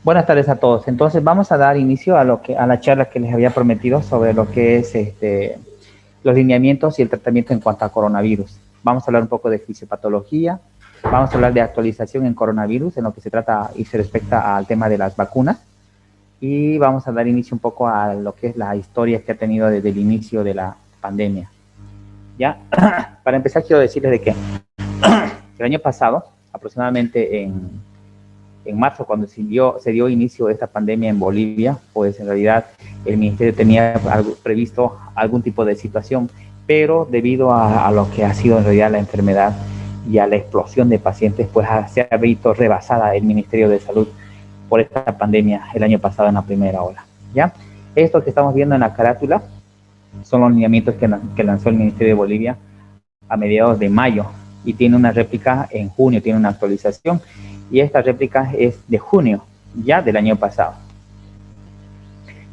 Buenas tardes a todos. Entonces vamos a dar inicio a la charla que les había prometido sobre lo que es los lineamientos y el tratamiento en cuanto a coronavirus. Vamos a hablar un poco de fisiopatología, vamos a hablar de actualización en coronavirus, en lo que se trata y se respecta al tema de las vacunas, y vamos a dar inicio un poco a lo que es la historia que ha tenido desde el inicio de la pandemia. Ya, para empezar quiero decirles de que el año pasado, aproximadamente en marzo, cuando se dio inicio a esta pandemia en Bolivia, pues en realidad el ministerio tenía previsto algún tipo de situación, pero debido a lo que ha sido en realidad la enfermedad y a la explosión de pacientes, pues se ha visto rebasada el Ministerio de Salud por esta pandemia el año pasado en la primera ola. ¿Ya? Esto que estamos viendo en la carátula son los lineamientos que lanzó el Ministerio de Bolivia a mediados de mayo, y tiene una réplica en junio, tiene una actualización, y esta réplica es de junio, ya del año pasado.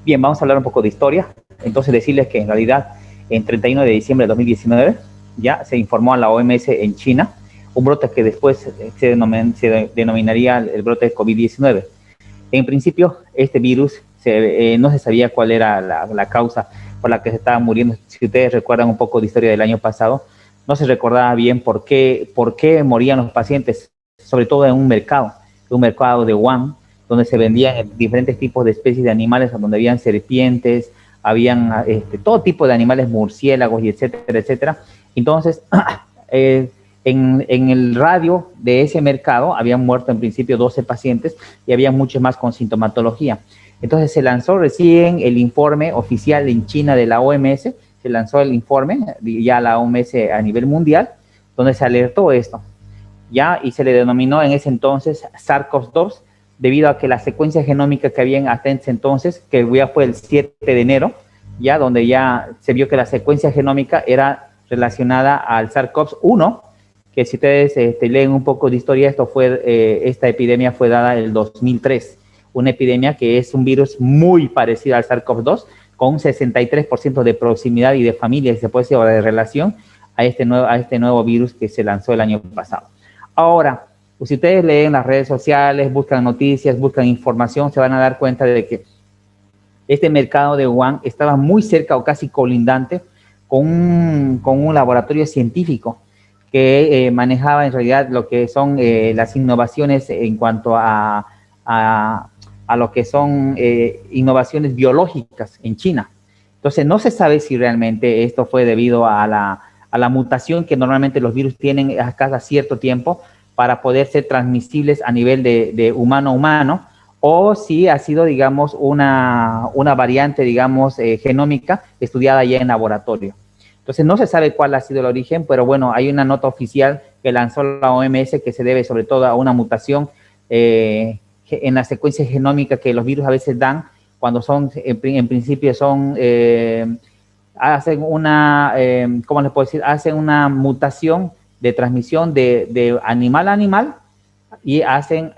Bien, vamos a hablar un poco de historia. Entonces decirles que en realidad en 31 de diciembre de 2019 ya se informó a la OMS en China un brote que después se denominaría el brote de COVID-19. En principio este virus no se sabía cuál era la causa por la que se estaba muriendo. Si ustedes recuerdan un poco de historia del año pasado, no se recordaba bien por qué morían los pacientes, sobre todo en un mercado de Wuhan, donde se vendían diferentes tipos de especies de animales, donde habían serpientes, habían todo tipo de animales, murciélagos y etcétera, etcétera. Entonces, en el radio de ese mercado habían muerto en principio 12 pacientes y había muchos más con sintomatología. Entonces se lanzó recién el informe oficial en China de la OMS, se lanzó el informe ya a la OMS a nivel mundial, donde se alertó esto, ya, y se le denominó en ese entonces SARS-CoV-2, debido a que la secuencia genómica que había hasta ese entonces, que ya fue el 7 de enero, ya donde ya se vio que la secuencia genómica era relacionada al SARS-CoV-1, que si ustedes leen un poco de historia, esta epidemia fue dada en el 2003, una epidemia que es un virus muy parecido al SARS-CoV-2, con un 63% de proximidad y de familia, si se puede decir, o de relación a este nuevo virus que se lanzó el año pasado. Ahora, pues si ustedes leen las redes sociales, buscan noticias, buscan información, se van a dar cuenta de que este mercado de Wuhan estaba muy cerca o casi colindante con un laboratorio científico que manejaba en realidad lo que son las innovaciones en cuanto a lo que son innovaciones biológicas en China. Entonces, no se sabe si realmente esto fue debido a la mutación que normalmente los virus tienen a cada cierto tiempo para poder ser transmisibles a nivel de humano a humano, o si ha sido, digamos, una variante, digamos, genómica estudiada ya en laboratorio. Entonces, no se sabe cuál ha sido el origen, pero bueno, hay una nota oficial que lanzó la OMS que se debe sobre todo a una mutación en la secuencia genómica que los virus a veces dan cuando son, en principio son, hacen una, ¿cómo les puedo decir? Hacen una mutación de transmisión de animal a animal y hacen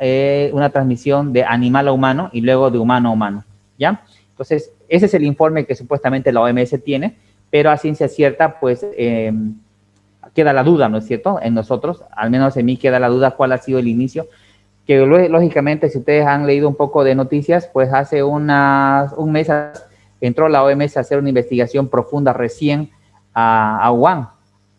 una transmisión de animal a humano y luego de humano a humano, ¿ya? Entonces, ese es el informe que supuestamente la OMS tiene, pero a ciencia cierta, pues, queda la duda, ¿no es cierto? En nosotros, al menos en mí queda la duda cuál ha sido el inicio, que lógicamente si ustedes han leído un poco de noticias, pues hace un mes entró la OMS a hacer una investigación profunda recién a Wuhan,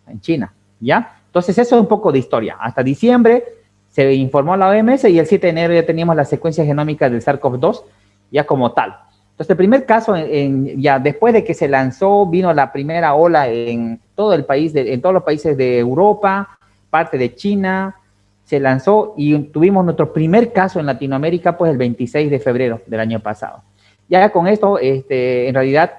en China, ¿ya? Entonces eso es un poco de historia. Hasta diciembre se informó a la OMS y el 7 de enero ya teníamos la secuencia genómica del SARS-CoV-2 ya como tal. Entonces el primer caso, ya después de que se lanzó, vino la primera ola en todo el país, en todos los países de Europa, parte de China, se lanzó y tuvimos nuestro primer caso en Latinoamérica pues el 26 de febrero del año pasado. Ya con esto, en realidad,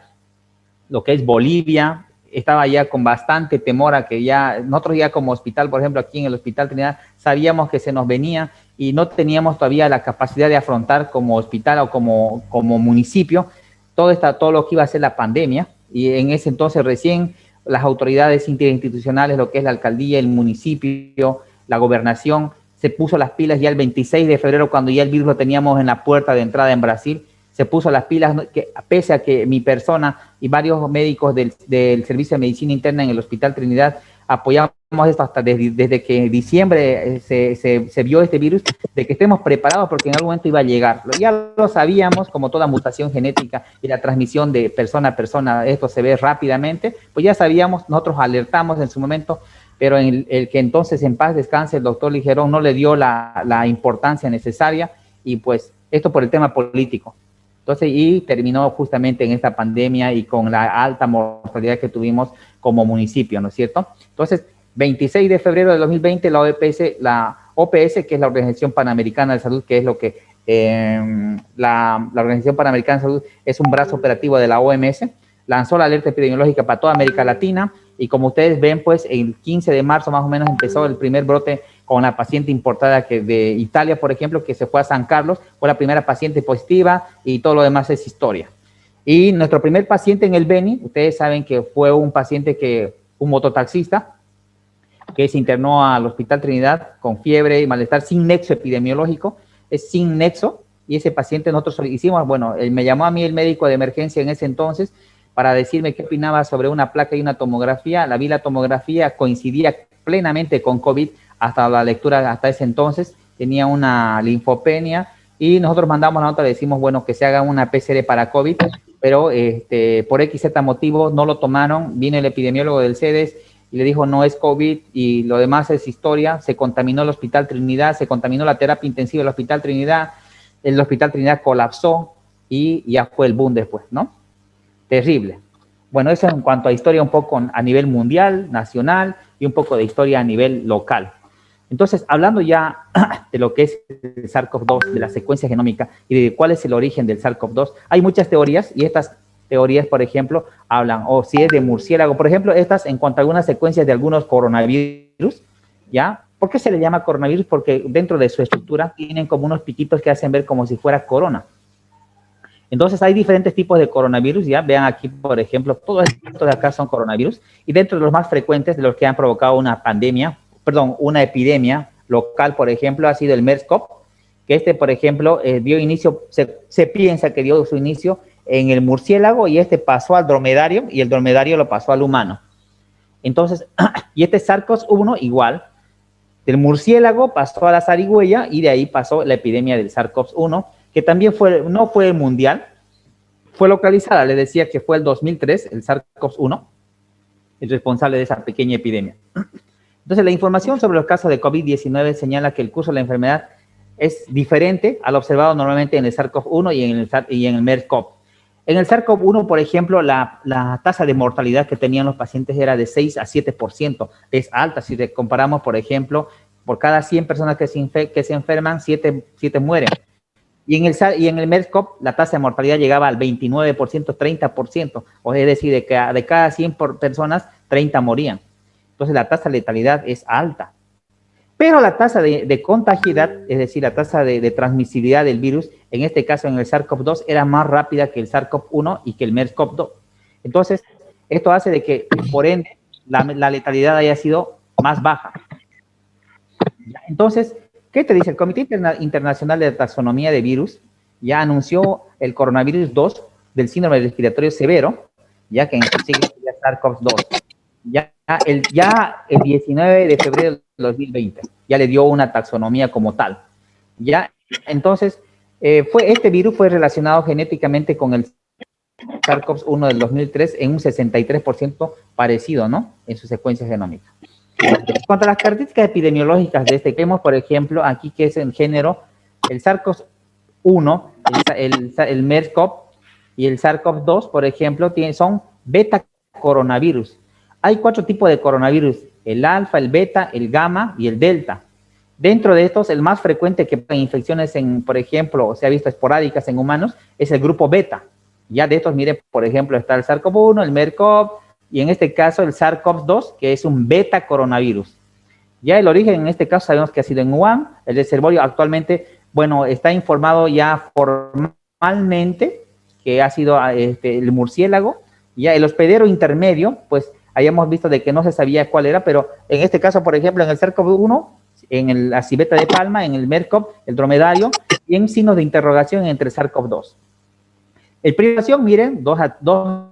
lo que es Bolivia estaba ya con bastante temor a que ya, nosotros ya como hospital, por ejemplo, aquí en el Hospital Trinidad, sabíamos que se nos venía y no teníamos todavía la capacidad de afrontar como hospital o como municipio todo lo que iba a ser la pandemia, y en ese entonces recién las autoridades interinstitucionales, lo que es la alcaldía, el municipio, la gobernación, se puso las pilas ya el 26 de febrero, cuando ya el virus lo teníamos en la puerta de entrada en Brasil, se puso las pilas, que, pese a que mi persona y varios médicos del Servicio de Medicina Interna en el Hospital Trinidad apoyamos esto hasta desde que diciembre se vio este virus, de que estemos preparados porque en algún momento iba a llegar. Ya lo sabíamos, como toda mutación genética y la transmisión de persona a persona, esto se ve rápidamente, pues ya sabíamos, nosotros alertamos en su momento, pero el que entonces en paz descanse el doctor Ligerón no le dio la importancia necesaria, y pues esto por el tema político. Entonces, y terminó justamente en esta pandemia y con la alta mortalidad que tuvimos como municipio, ¿no es cierto? Entonces, 26 de febrero de 2020, la OPS, que es la Organización Panamericana de Salud, que es lo que la Organización Panamericana de Salud es un brazo operativo de la OMS, lanzó la alerta epidemiológica para toda América Latina, y como ustedes ven, pues el 15 de marzo más o menos empezó el primer brote con la paciente importada de Italia, por ejemplo, que se fue a San Carlos, fue la primera paciente positiva, y todo lo demás es historia. Y nuestro primer paciente en el Beni, ustedes saben que fue un paciente un mototaxista, que se internó al Hospital Trinidad con fiebre y malestar sin nexo epidemiológico, es sin nexo, y ese paciente nosotros hicimos, bueno, me llamó a mí el médico de emergencia en ese entonces para decirme qué opinaba sobre una placa y una tomografía. La vi, la tomografía coincidía plenamente con COVID, hasta la lectura, hasta ese entonces, tenía una linfopenia, y nosotros mandamos la nota, le decimos, bueno, que se haga una PCR para COVID, pero por XZ motivo no lo tomaron. Vino el epidemiólogo del CEDES y le dijo, no es COVID, y lo demás es historia. Se contaminó el Hospital Trinidad, se contaminó la terapia intensiva del Hospital Trinidad, el Hospital Trinidad colapsó, y ya fue el boom después, ¿no? Terrible. Bueno, eso en cuanto a historia un poco a nivel mundial, nacional, y un poco de historia a nivel local. Entonces, hablando ya de lo que es el SARS-CoV-2, de la secuencia genómica y de cuál es el origen del SARS-CoV-2, hay muchas teorías, y estas teorías, por ejemplo, hablan, o si es de murciélago, por ejemplo, estas en cuanto a algunas secuencias de algunos coronavirus, ¿ya? ¿Por qué se le llama coronavirus? Porque dentro de su estructura tienen como unos piquitos que hacen ver como si fuera corona. Entonces, hay diferentes tipos de coronavirus, ya vean aquí, por ejemplo, todos estos de acá son coronavirus, y dentro de los más frecuentes, de los que han provocado una pandemia, perdón, una epidemia local, por ejemplo, ha sido el MERS-CoV, que por ejemplo, dio inicio, se piensa que dio su inicio en el murciélago, y pasó al dromedario, y el dromedario lo pasó al humano. Entonces, y SARS-CoV-1 igual, del murciélago pasó a la zarigüeya, y de ahí pasó la epidemia del SARS-CoV-1, que también no fue mundial, fue localizada. Les decía que fue el 2003, el SARS-CoV-1, el responsable de esa pequeña epidemia. Entonces, la información sobre los casos de COVID-19 señala que el curso de la enfermedad es diferente al observado normalmente en el SARS-CoV-1 y en el MERS-CoV. En el SARS-CoV-1, por ejemplo, la tasa de mortalidad que tenían los pacientes era de 6 a 7%. Es alta si comparamos, por ejemplo, por cada 100 personas que se enferman, 7 mueren. Y en el MERS-CoV la tasa de mortalidad llegaba al 29%, 30%, o es decir, de cada 100 personas, 30 morían. Entonces la tasa de letalidad es alta. Pero la tasa de contagiedad, es decir, la tasa de transmisibilidad del virus, en este caso en el SARS-CoV-2, era más rápida que el SARS-CoV-1 y que el MERS-CoV-2. Entonces, esto hace de que, por ende, la letalidad haya sido más baja. Entonces, ¿qué te dice? El Comité Internacional de Taxonomía de Virus ya anunció el coronavirus 2 del síndrome respiratorio severo, ya que en su sigla sería SARS-CoV-2. Ya el 19 de febrero de 2020, ya le dio una taxonomía como tal. Ya, entonces, este virus fue relacionado genéticamente con el SARS-CoV-1 del 2003 en un 63% parecido, ¿no? En su secuencia genómica. En cuanto a las características epidemiológicas de este, vemos, por ejemplo, aquí que es el género, el SARS-CoV-1, el MERS-CoV y el SARS-CoV-2, por ejemplo, son beta coronavirus. Hay 4 tipos de coronavirus: el alfa, el beta, el gamma y el delta. Dentro de estos, el más frecuente que en infecciones, por ejemplo, se ha visto esporádicas en humanos, es el grupo beta. Ya de estos, miren, por ejemplo, está el SARS-CoV-1, el MERS-CoV, y en este caso el SARS-CoV-2, que es un beta coronavirus. Ya el origen en este caso sabemos que ha sido en Wuhan. El reservorio actualmente, bueno, está informado ya formalmente que ha sido el murciélago. Ya el hospedero intermedio, pues hayamos visto de que no se sabía cuál era, pero en este caso, por ejemplo, en el SARS-CoV-1, en la civeta de palma, en el MERS-CoV, el dromedario, y en signos de interrogación entre el SARS-CoV-2. El periodo de incubación, miren, 2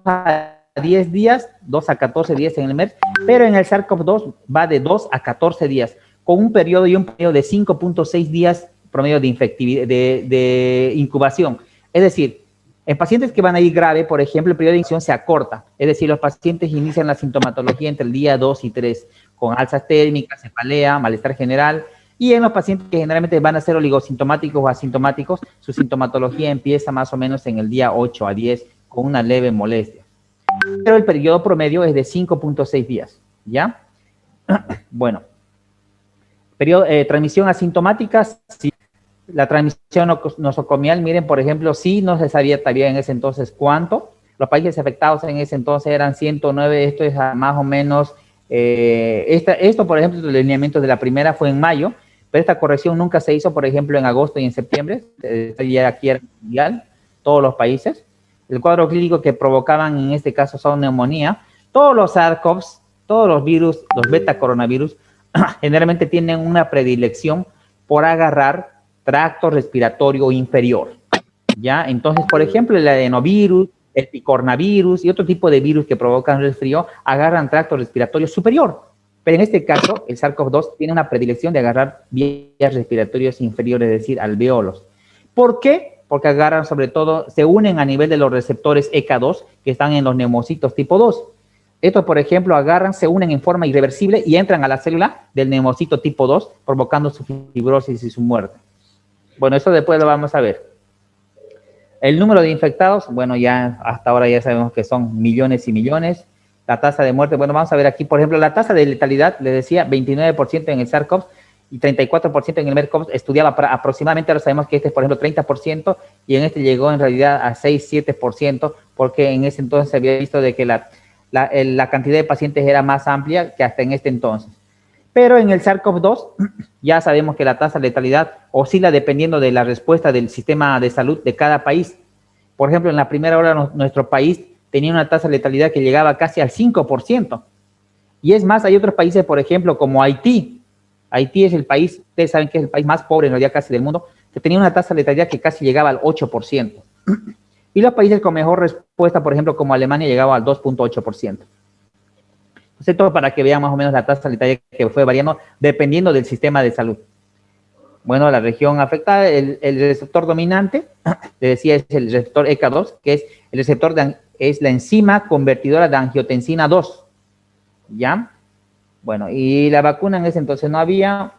a 10 días, 2 a 14 días en el MERS, pero en el SARS-CoV-2 va de 2 a 14 días, con un periodo y un periodo de 5.6 días promedio de incubación. Es decir, en pacientes que van a ir grave, por ejemplo, el periodo de incubación se acorta. Es decir, los pacientes inician la sintomatología entre el día 2 y 3, con alzas térmicas, cefalea, malestar general. Y en los pacientes que generalmente van a ser oligosintomáticos o asintomáticos, su sintomatología empieza más o menos en el día 8 a 10 con una leve molestia. Pero el periodo promedio es de 5.6 días, ¿ya? Bueno, transmisión asintomática, sí. La transmisión nosocomial, miren, por ejemplo, sí no se sabía todavía en ese entonces cuánto. Los países afectados en ese entonces eran 109, esto es más o menos, esto, por ejemplo, el lineamiento de la primera fue en mayo, pero esta corrección nunca se hizo, por ejemplo, en agosto y en septiembre, ya aquí era mundial, todos los países. El cuadro clínico que provocaban en este caso son neumonía. Todos los SARS-CoVs, todos los virus, los beta coronavirus, generalmente tienen una predilección por agarrar tracto respiratorio inferior, ¿ya? Entonces, por ejemplo, el adenovirus, el picornavirus y otro tipo de virus que provocan resfrío agarran tracto respiratorio superior. Pero en este caso, el SARS-CoV-2 tiene una predilección de agarrar vías respiratorias inferiores, es decir, alvéolos. ¿Por qué? Porque agarran sobre todo, se unen a nivel de los receptores ECA2 que están en los neumocitos tipo 2. Estos, por ejemplo, agarran, se unen en forma irreversible y entran a la célula del neumocito tipo 2, provocando su fibrosis y su muerte. Bueno, eso después lo vamos a ver. El número de infectados, bueno, ya hasta ahora ya sabemos que son millones y millones. La tasa de muerte, bueno, vamos a ver aquí, por ejemplo, la tasa de letalidad, le decía, 29% en el SARS-CoV y 34% en el MERS-CoV, estudiaba para aproximadamente, ahora sabemos que este es, por ejemplo, 30%, y en este llegó en realidad a 6-7%, porque en ese entonces se había visto de que la cantidad de pacientes era más amplia que hasta en este entonces. Pero en el SARS-CoV-2 ya sabemos que la tasa de letalidad oscila dependiendo de la respuesta del sistema de salud de cada país. Por ejemplo, en la primera ola nuestro país tenía una tasa de letalidad que llegaba casi al 5%. Y es más, hay otros países, por ejemplo, como Haití. Haití es el país, ustedes saben que es el país más pobre en realidad casi del mundo, que tenía una tasa de letalidad que casi llegaba al 8%. Y los países con mejor respuesta, por ejemplo, como Alemania, llegaba al 2.8%. Esto para que vean más o menos la tasa de letalidad que fue variando dependiendo del sistema de salud. Bueno, la región afectada, el receptor dominante, le decía, es el receptor ECA2, que es el receptor, es la enzima convertidora de angiotensina 2, ¿ya? Bueno, y la vacuna en ese entonces no había.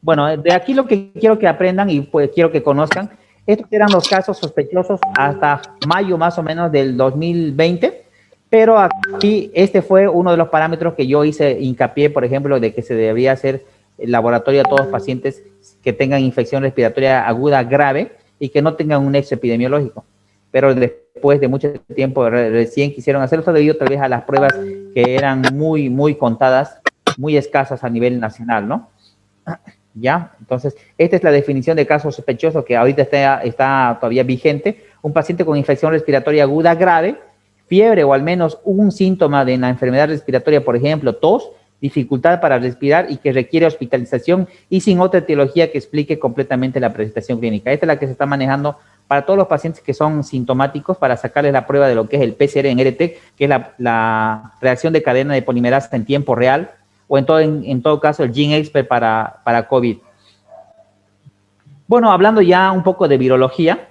Bueno, de aquí lo que quiero que aprendan y pues quiero que conozcan, estos eran los casos sospechosos hasta mayo más o menos del 2020, pero aquí este fue uno de los parámetros que yo hice hincapié, por ejemplo, de que se debería hacer el laboratorio a todos los pacientes que tengan infección respiratoria aguda grave y que no tengan un nexo epidemiológico. Pero después de mucho tiempo recién quisieron hacerlo, debido tal vez a las pruebas que eran muy contadas, muy escasas a nivel nacional, ¿no? ¿Ya? Entonces, esta es la definición de caso sospechoso que ahorita está todavía vigente. Un paciente con infección respiratoria aguda grave, fiebre o al menos un síntoma de la enfermedad respiratoria, por ejemplo, tos, dificultad para respirar y que requiere hospitalización y sin otra etiología que explique completamente la presentación clínica. Esta es la que se está manejando para todos los pacientes que son sintomáticos para sacarles la prueba de lo que es el PCR en RT, que es la reacción de cadena de polimerasa en tiempo real, o en todo caso el GeneXpert para COVID. Bueno, hablando ya un poco de virología,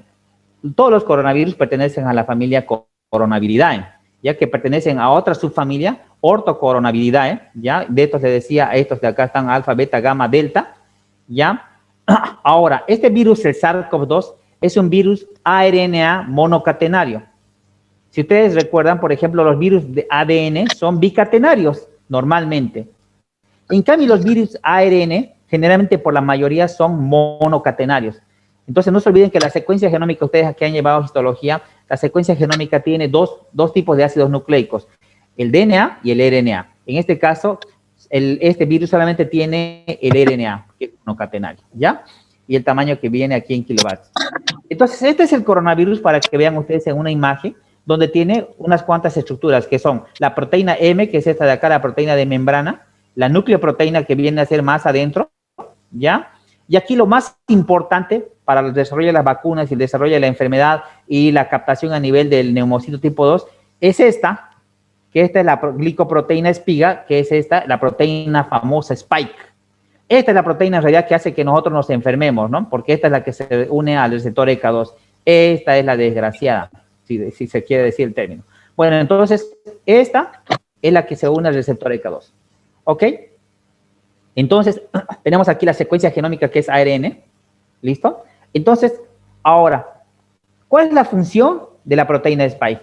todos los coronavirus pertenecen a la familia Coronaviridae, ya que pertenecen a otra subfamilia, Ortocoronaviridae, ya, de estos les decía, estos de acá están alfa, beta, gamma, delta, ya. Ahora, este virus, el SARS-CoV-2, es un virus ARNA monocatenario. Si ustedes recuerdan, por ejemplo, los virus de ADN son bicatenarios normalmente. En cambio, los virus ARN, generalmente por la mayoría, son monocatenarios. Entonces, no se olviden que la secuencia genómica, ustedes que han llevado histología, la secuencia genómica tiene dos tipos de ácidos nucleicos, el DNA y el RNA. En este caso, este virus solamente tiene el RNA, que es monocatenario, ¿ya? Y el tamaño que viene aquí en kilovatios. Entonces, este es el coronavirus para que vean ustedes en una imagen, donde tiene unas cuantas estructuras, que son la proteína M, que es esta de acá, la proteína de membrana, la nucleoproteína que viene a ser más adentro, ¿ya? Y aquí lo más importante para el desarrollo de las vacunas y el desarrollo de la enfermedad y la captación a nivel del neumocito tipo 2 es esta, que esta es la glicoproteína espiga, que es esta, la proteína famosa Spike. Esta es la proteína en realidad que hace que nosotros nos enfermemos, ¿no? Porque esta es la que se une al receptor ECA2. Esta es la desgraciada, si se quiere decir el término. Bueno, entonces, esta es la que se une al receptor ECA2. ¿Ok? Entonces, tenemos aquí la secuencia genómica que es ARN. ¿Listo? Entonces, ahora, ¿cuál es la función de la proteína Spike?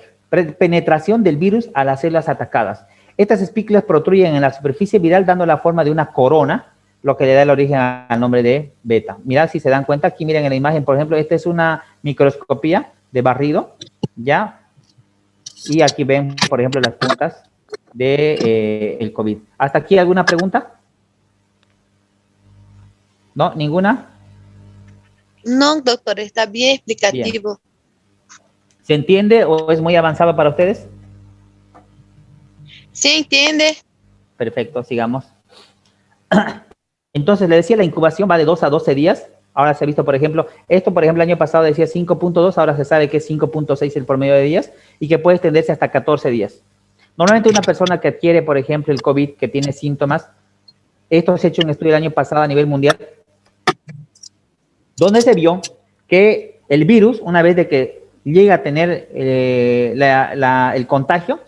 Penetración del virus a las células atacadas. Estas espículas protruyen en la superficie viral dando la forma de una corona, lo que le da el origen al nombre de beta. Mirad si se dan cuenta, aquí miren en la imagen, por ejemplo, esta es una microscopía de barrido, ¿ya? Y aquí ven, por ejemplo, las puntas de el COVID. ¿Hasta aquí alguna pregunta? ¿No? ¿Ninguna? No, doctor, está bien explicativo. Bien. ¿Se entiende o es muy avanzado para ustedes? ¿Se entiende? Perfecto, sigamos. Entonces, le decía, la incubación va de 2 a 12 días. Ahora se ha visto, por ejemplo, esto, por ejemplo, el año pasado decía 5.2, ahora se sabe que es 5.6 el promedio de días y que puede extenderse hasta 14 días. Normalmente una persona que adquiere, por ejemplo, el COVID, que tiene síntomas, esto se ha hecho un estudio el año pasado a nivel mundial, donde se vio que el virus, una vez de que llega a tener el contagio,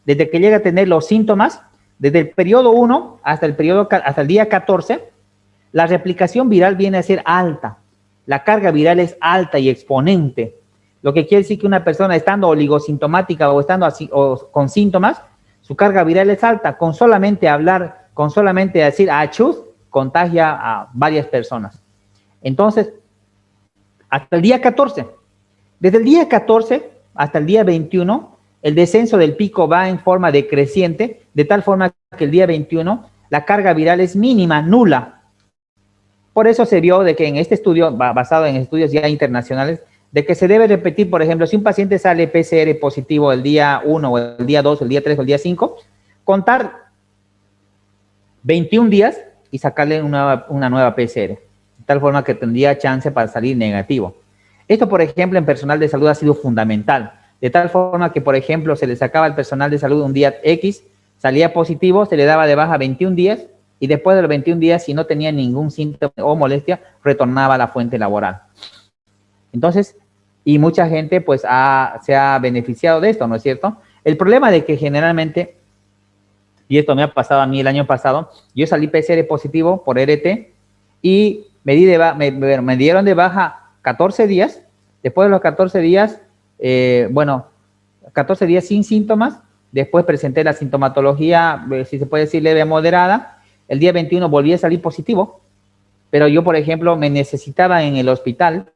desde que llega a tener los síntomas, desde el periodo 1 hasta el día 14, la replicación viral viene a ser alta. La carga viral es alta y exponente. Lo que quiere decir que una persona estando oligosintomática o estando así, o con síntomas, su carga viral es alta. Con solamente hablar, con solamente decir achus, contagia a varias personas. Entonces, hasta el día 14. Desde el día 14 hasta el día 21, el descenso del pico va en forma decreciente, de tal forma que el día 21 la carga viral es mínima, nula. Por eso se vio de que en este estudio, basado en estudios ya internacionales, de que se debe repetir, por ejemplo, si un paciente sale PCR positivo el día 1 o el día 2 o el día 3 o el día 5, contar 21 días y sacarle una nueva PCR, de tal forma que tendría chance para salir negativo. Esto, por ejemplo, en personal de salud ha sido fundamental, de tal forma que, por ejemplo, se le sacaba al personal de salud un día X, salía positivo, se le daba de baja 21 días y después de los 21 días, si no tenía ningún síntoma o molestia, retornaba a la fuente laboral. Entonces, y mucha gente pues se ha beneficiado de esto, ¿no es cierto? El problema de que generalmente, y esto me ha pasado a mí el año pasado, yo salí PCR positivo por RT y me dieron de baja 14 días, después de los 14 días, 14 días sin síntomas, después presenté la sintomatología, si se puede decir leve a moderada, el día 21 volví a salir positivo, pero yo, por ejemplo, me necesitaba en el hospital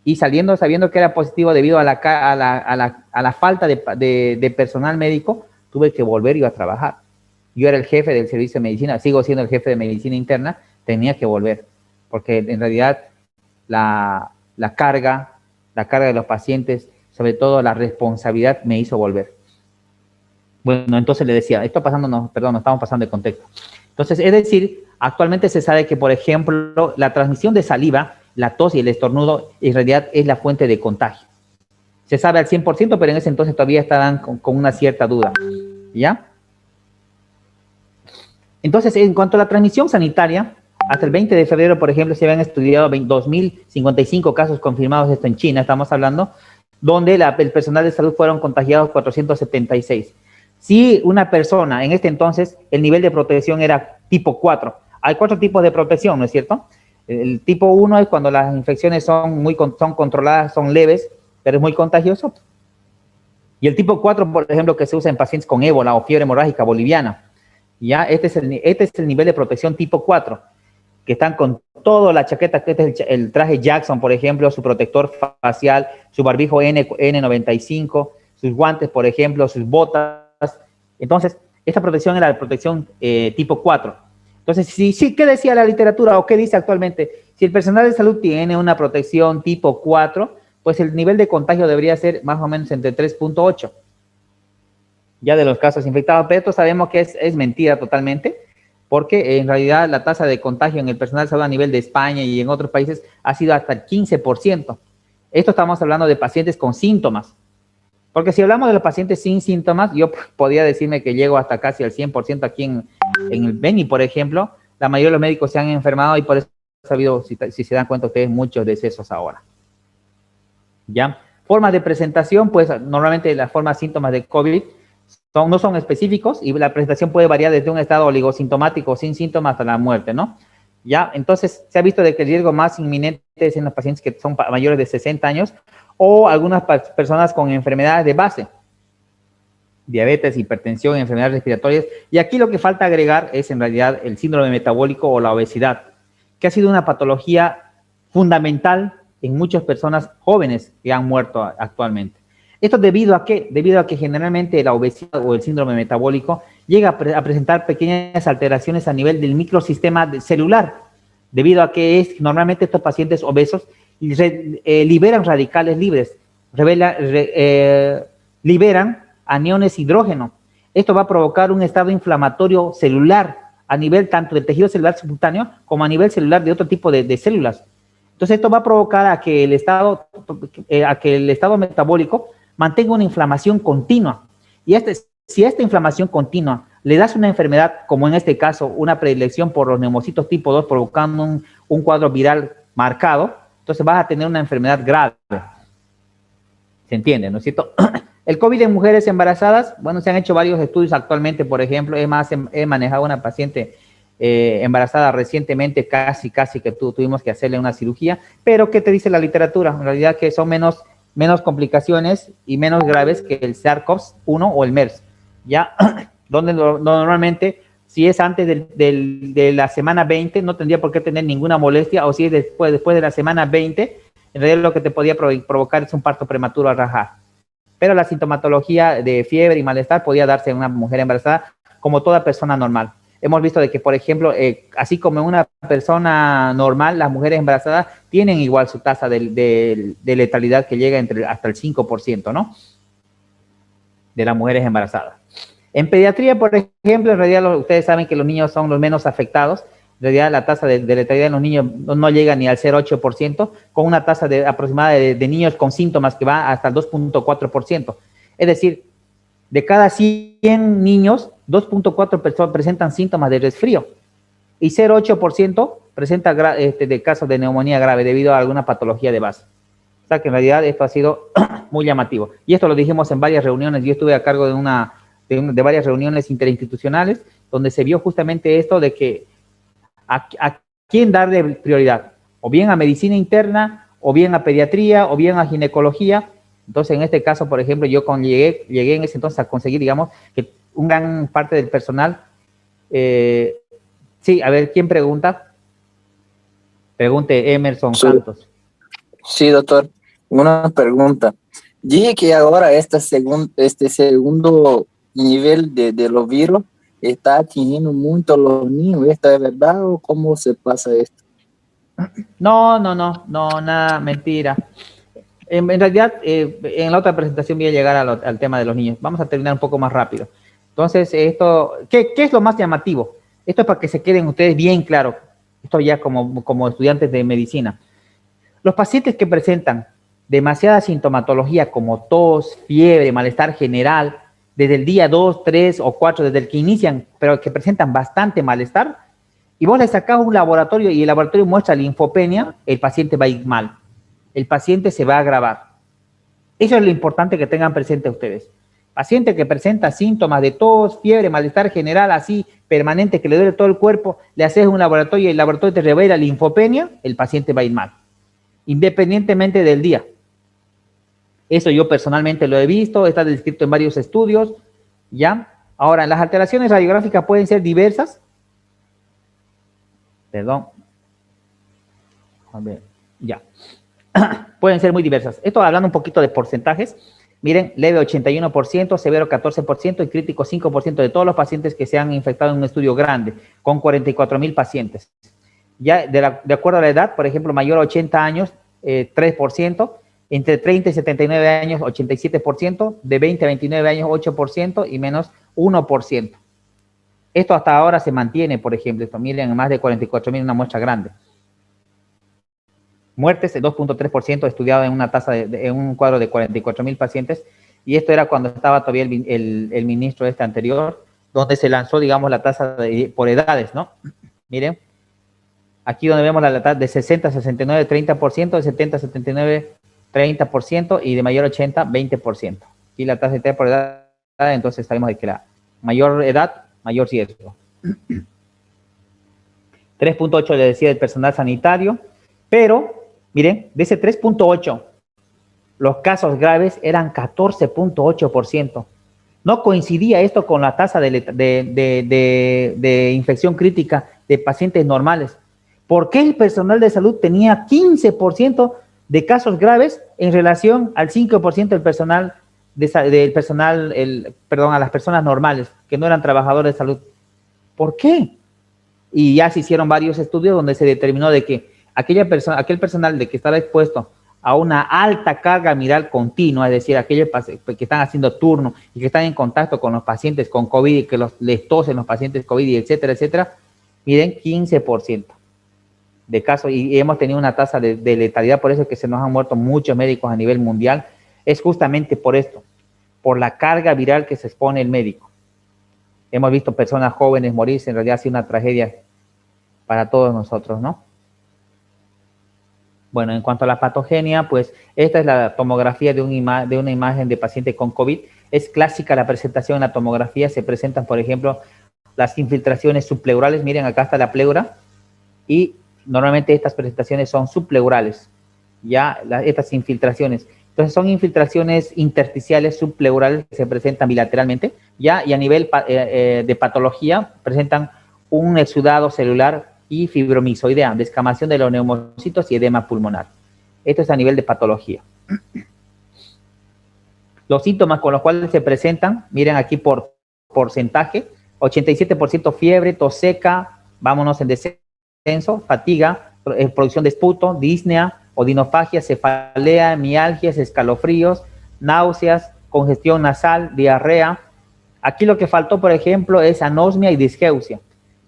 y sabiendo que era positivo debido a la falta de personal médico, tuve que volver yo a trabajar. Yo era el jefe del servicio de medicina, sigo siendo el jefe de medicina interna, tenía que volver, porque en realidad la carga de los pacientes, sobre todo la responsabilidad, me hizo volver. Bueno, entonces le decía, esto pasándonos, perdón, nos estamos pasando de contexto. Entonces, es decir, actualmente se sabe que, por ejemplo, la transmisión de saliva, la tos y el estornudo, en realidad es la fuente de contagio. Se sabe al 100%, pero en ese entonces todavía estaban con una cierta duda. ¿Ya? Entonces, en cuanto a la transmisión sanitaria, hasta el 20 de febrero, por ejemplo, se habían estudiado 2.055 casos confirmados, esto en China, estamos hablando, donde el personal de salud fueron contagiados 476. Si una persona, en este entonces, el nivel de protección era tipo 4. Hay 4 tipos de protección, ¿no es cierto? El tipo 1 es cuando las infecciones son controladas, son leves, pero es muy contagioso. Y el tipo 4, por ejemplo, que se usa en pacientes con ébola o fiebre hemorrágica boliviana. ¿Ya? Este es el nivel de protección tipo 4, que están con toda la chaqueta, que este es el traje Jackson, por ejemplo, su protector facial, su barbijo N95, sus guantes, por ejemplo, sus botas. Entonces, esta protección era la protección tipo 4. Entonces, ¿qué decía la literatura o qué dice actualmente? Si el personal de salud tiene una protección tipo 4, pues el nivel de contagio debería ser más o menos entre 3.8. Ya de los casos infectados, pero esto sabemos que es mentira totalmente. porque en realidad la tasa de contagio en el personal de salud a nivel de España y en otros países ha sido hasta el 15%. Esto estamos hablando de pacientes con síntomas. Porque si hablamos de los pacientes sin síntomas, yo podría decirme que llego hasta casi al 100% aquí en el Beni, por ejemplo. La mayoría de los médicos se han enfermado y por eso ha habido, si se dan cuenta ustedes, muchos decesos ahora. ¿Ya? Formas de presentación, pues normalmente las formas de síntomas de COVID no son específicos y la presentación puede variar desde un estado oligosintomático sin síntomas hasta la muerte, ¿no? Ya, entonces se ha visto de que el riesgo más inminente es en los pacientes que son mayores de 60 años o algunas personas con enfermedades de base, diabetes, hipertensión, enfermedades respiratorias. Y aquí lo que falta agregar es en realidad el síndrome metabólico o la obesidad, que ha sido una patología fundamental en muchas personas jóvenes que han muerto actualmente. ¿Esto debido a qué? Debido a que generalmente la obesidad o el síndrome metabólico llega a presentar pequeñas alteraciones a nivel del microsistema celular, debido a que normalmente estos pacientes obesos liberan radicales libres, liberan aniones hidrógeno. Esto va a provocar un estado inflamatorio celular a nivel tanto del tejido celular subcutáneo como a nivel celular de otro tipo de células. Entonces esto va a provocar a que el estado metabólico mantenga una inflamación continua. Y si a esta inflamación continua le das una enfermedad, como en este caso, una predilección por los neumocitos tipo 2, provocando un cuadro viral marcado, entonces vas a tener una enfermedad grave. ¿Se entiende, no es cierto? El COVID en mujeres embarazadas, bueno, se han hecho varios estudios actualmente, por ejemplo, he manejado una paciente embarazada recientemente, casi que tuvimos que hacerle una cirugía, pero ¿qué te dice la literatura? En realidad que son menos complicaciones y menos graves que el SARS-CoV-1 o el MERS, ¿ya? Donde normalmente, si es antes de la semana 20, no tendría por qué tener ninguna molestia, o si es después de la semana 20, en realidad lo que te podía provocar es un parto prematuro al rajar. Pero la sintomatología de fiebre y malestar podía darse en una mujer embarazada como toda persona normal. Hemos visto de que, por ejemplo, así como en una persona normal, las mujeres embarazadas tienen igual su tasa de letalidad que llega hasta el 5%, ¿no? De las mujeres embarazadas. En pediatría, por ejemplo, en realidad ustedes saben que los niños son los menos afectados. En realidad la tasa de letalidad en los niños no llega ni al 0,8%, con una tasa aproximada de niños con síntomas que va hasta el 2,4%. Es decir, de cada 100 niños, 2,4 personas presentan síntomas de resfrío y 0,8% presenta de casos de neumonía grave debido a alguna patología de base. O sea que en realidad esto ha sido muy llamativo. Y esto lo dijimos en varias reuniones. Yo estuve a cargo de varias reuniones interinstitucionales donde se vio justamente esto de que a quién darle prioridad, o bien a medicina interna, o bien a pediatría, o bien a ginecología. Entonces, en este caso, por ejemplo, yo llegué en ese entonces a conseguir, digamos, que una gran parte del personal, sí, a ver, ¿quién pregunta? Pregunte Emerson Santos. Sí, doctor, una pregunta. Dije que ahora este segundo nivel de los virus está atingiendo mucho a los niños. ¿Esto es verdad o cómo se pasa esto? No, nada, mentira. En realidad, en la otra presentación voy a llegar al tema de los niños. Vamos a terminar un poco más rápido. Entonces, ¿qué es lo más llamativo? Esto es para que se queden ustedes bien claros. Esto ya como estudiantes de medicina. Los pacientes que presentan demasiada sintomatología como tos, fiebre, malestar general, desde el día 2, 3 o 4, desde el que inician, pero que presentan bastante malestar, y vos le sacás un laboratorio y el laboratorio muestra linfopenia, el paciente va a ir mal. El paciente se va a agravar. Eso es lo importante que tengan presente ustedes. Paciente que presenta síntomas de tos, fiebre, malestar general así permanente, que le duele todo el cuerpo, le haces un laboratorio y el laboratorio te revela linfopenia, el paciente va a ir mal, independientemente del día. Eso yo personalmente lo he visto, está descrito en varios estudios, ¿ya? Ahora, las alteraciones radiográficas pueden ser diversas. Perdón. A ver, ya. Pueden ser muy diversas. Esto hablando un poquito de porcentajes. Miren, leve 81%, severo 14% y crítico 5% de todos los pacientes que se han infectado en un estudio grande, con 44,000 pacientes. Ya de acuerdo a la edad, por ejemplo, mayor a 80 años, 3%, entre 30 y 79 años, 87%, de 20 a 29 años, 8% y menos 1%. Esto hasta ahora se mantiene, por ejemplo, esto, miren, más de 44.000, una muestra grande. Muertes, el 2.3% estudiado en una tasa en un cuadro de 44.000 pacientes, y esto era cuando estaba todavía el ministro anterior, donde se lanzó, digamos, la tasa por edades, ¿no? Miren, aquí donde vemos la tasa de 60 a 69, 30%, de 70 a 79, 30%, y de mayor a 80, 20%. Y la tasa de por edad, entonces sabemos de que la mayor edad, mayor riesgo. 3.8 le decía del personal sanitario, pero miren, de ese 3.8, los casos graves eran 14.8%. No coincidía esto con la tasa de infección crítica de pacientes normales. ¿Por qué el personal de salud tenía 15% de casos graves en relación al 5% del personal, a las personas normales, que no eran trabajadores de salud? ¿Por qué? Y ya se hicieron varios estudios donde se determinó de que aquel personal de que estaba expuesto a una alta carga viral continua, es decir, aquellos que están haciendo turno y que están en contacto con los pacientes con COVID y que les tosen los pacientes COVID, etcétera, etcétera, miren, 15% de casos, y hemos tenido una tasa de letalidad, por eso es que se nos han muerto muchos médicos a nivel mundial, es justamente por esto, por la carga viral que se expone el médico. Hemos visto personas jóvenes morirse, en realidad ha sido una tragedia para todos nosotros, ¿no? Bueno, en cuanto a la patogenia, pues esta es la tomografía de una imagen de paciente con COVID. Es clásica la presentación en la tomografía. Se presentan, por ejemplo, las infiltraciones subpleurales. Miren, acá está la pleura. Y normalmente estas presentaciones son subpleurales. Ya, estas infiltraciones. Entonces son infiltraciones intersticiales subpleurales que se presentan bilateralmente. Ya, y a nivel de patología presentan un exudado celular y fibromisoidea, descamación de los neumocitos y edema pulmonar. Esto es a nivel de patología. Los síntomas con los cuales se presentan, miren aquí por porcentaje, 87% fiebre, tos seca, vámonos en descenso, fatiga, producción de esputo, disnea, odinofagia, cefalea, mialgias, escalofríos, náuseas, congestión nasal, diarrea. Aquí lo que faltó, por ejemplo, es anosmia y disgeusia.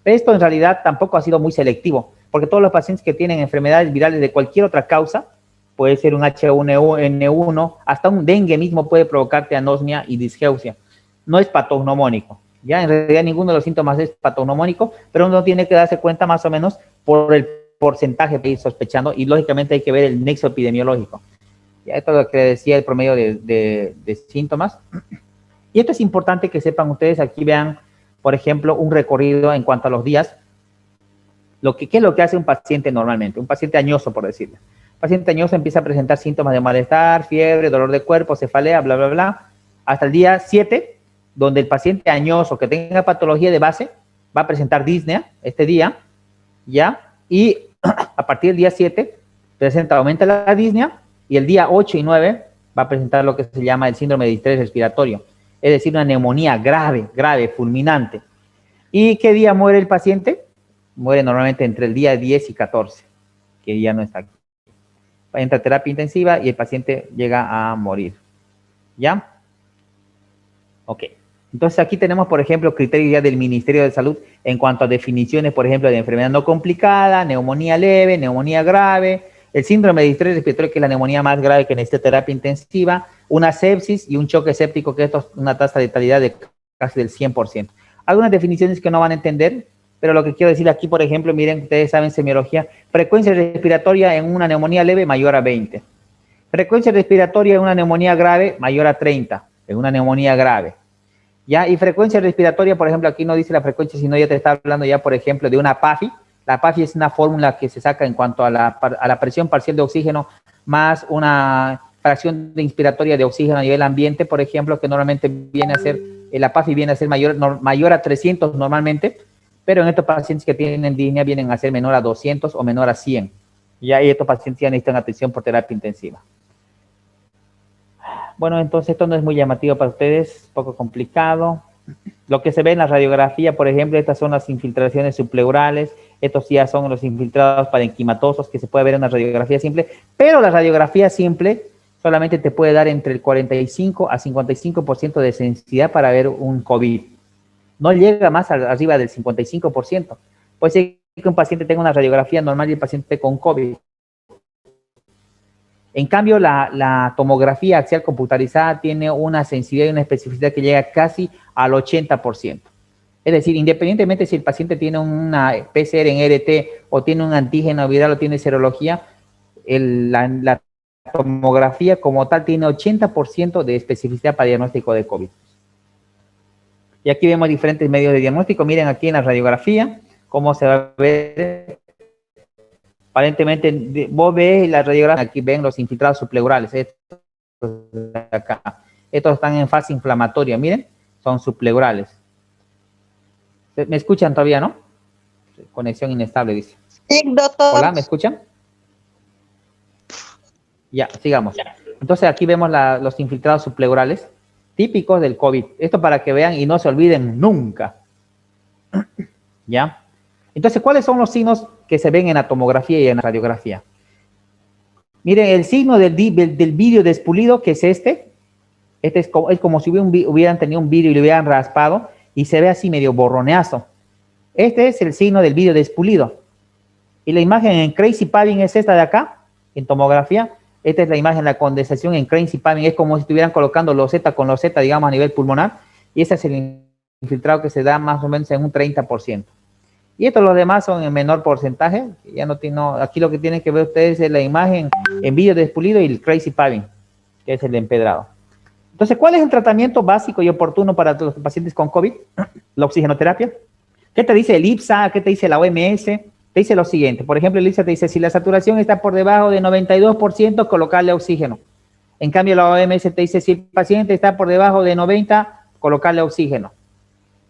Esto en realidad tampoco ha sido muy selectivo, porque todos los pacientes que tienen enfermedades virales de cualquier otra causa, puede ser un H1N1, hasta un dengue mismo puede provocarte anosmia y disgeusia. No es patognomónico, ya en realidad ninguno de los síntomas es patognomónico, pero uno tiene que darse cuenta más o menos por el porcentaje que ir sospechando, y lógicamente hay que ver el nexo epidemiológico. Ya esto es lo que decía el promedio de síntomas. Y esto es importante que sepan ustedes, aquí vean, por ejemplo, un recorrido en cuanto a los días. ¿Qué es lo que hace un paciente normalmente? Un paciente añoso, por decirlo. Un paciente añoso empieza a presentar síntomas de malestar, fiebre, dolor de cuerpo, cefalea, bla, bla, bla, hasta el día 7, donde el paciente añoso que tenga patología de base va a presentar disnea este día, ¿ya? Y a partir del día 7 aumenta la disnea, y el día 8 y 9 va a presentar lo que se llama el síndrome de distrés respiratorio, es decir, una neumonía grave, fulminante. ¿Y qué día muere el paciente? Muere normalmente entre el día 10 y 14, que ya no está aquí. Entra a terapia intensiva y el paciente llega a morir. ¿Ya? Ok. Entonces aquí tenemos, por ejemplo, criterios ya del Ministerio de Salud en cuanto a definiciones, por ejemplo, de enfermedad no complicada, neumonía leve, neumonía grave, el síndrome de distrés respiratorio, que es la neumonía más grave que necesita terapia intensiva, una sepsis y un choque séptico, que esto es una tasa de letalidad de casi del 100%. Algunas definiciones que no van a entender, pero lo que quiero decir aquí, por ejemplo, miren, ustedes saben semiología, frecuencia respiratoria en una neumonía leve mayor a 20. Frecuencia respiratoria en una neumonía grave mayor a 30, en una neumonía grave. ¿Ya? Y frecuencia respiratoria, por ejemplo, aquí no dice la frecuencia, sino ya te está hablando ya, por ejemplo, de una PAFI. La PAFI es una fórmula que se saca en cuanto a la presión parcial de oxígeno más una fracción de inspiratoria de oxígeno a nivel ambiente, por ejemplo, que normalmente viene a ser, la PAFI viene a ser mayor a 300 normalmente, pero en estos pacientes que tienen disnea vienen a ser menor a 200 o menor a 100. Y ahí estos pacientes ya necesitan atención por terapia intensiva. Bueno, entonces esto no es muy llamativo para ustedes, poco complicado. Lo que se ve en la radiografía, por ejemplo, estas son las infiltraciones subpleurales, estos ya son los infiltrados parenquimatosos que se puede ver en una radiografía simple, pero la radiografía simple solamente te puede dar entre el 45 a 55% de sensibilidad para ver un COVID. no llega más arriba del 55%. Puede ser que un paciente tenga una radiografía normal y el paciente con COVID. En cambio, la tomografía axial computarizada tiene una sensibilidad y una especificidad que llega casi al 80%. Es decir, independientemente si el paciente tiene una PCR en RT o tiene un antígeno viral o tiene serología, la tomografía como tal tiene 80% de especificidad para diagnóstico de COVID. Y aquí vemos diferentes medios de diagnóstico. Miren aquí en la radiografía cómo se va a ver. Aparentemente, vos ves la radiografía, aquí ven los infiltrados subpleurales. Estos de acá. Estos están en fase inflamatoria, miren, son subpleurales. ¿Me escuchan todavía, no? Conexión inestable, dice. Sí, doctor. Hola, ¿me escuchan? Ya, sigamos. Entonces aquí vemos los infiltrados subpleurales típicos del COVID. Esto para que vean y no se olviden nunca. ¿Ya? Entonces, ¿cuáles son los signos que se ven en la tomografía y en la radiografía? Miren, el signo del vidrio despulido, que es este es como si hubieran tenido un vidrio y lo hubieran raspado y se ve así medio borroneazo. Este es el signo del vidrio despulido. Y la imagen en Crazy Paving es esta de acá, en tomografía. Esta es la imagen, la condensación en Crazy Paving, es como si estuvieran colocando loseta con loseta, digamos, a nivel pulmonar. Y ese es el infiltrado que se da más o menos en un 30%. Y estos los demás son en menor porcentaje. Ya no tiene, aquí lo que tienen que ver ustedes es la imagen en vidrio despulido y el Crazy Paving, que es el de empedrado. Entonces, ¿cuál es el tratamiento básico y oportuno para los pacientes con COVID? La oxigenoterapia. ¿Qué te dice el IPSA? ¿Qué te dice la OMS? Te dice lo siguiente. Por ejemplo, el IPSA te dice, si la saturación está por debajo de 92%, colocarle oxígeno. En cambio, la OMS te dice, si el paciente está por debajo de 90, colocarle oxígeno.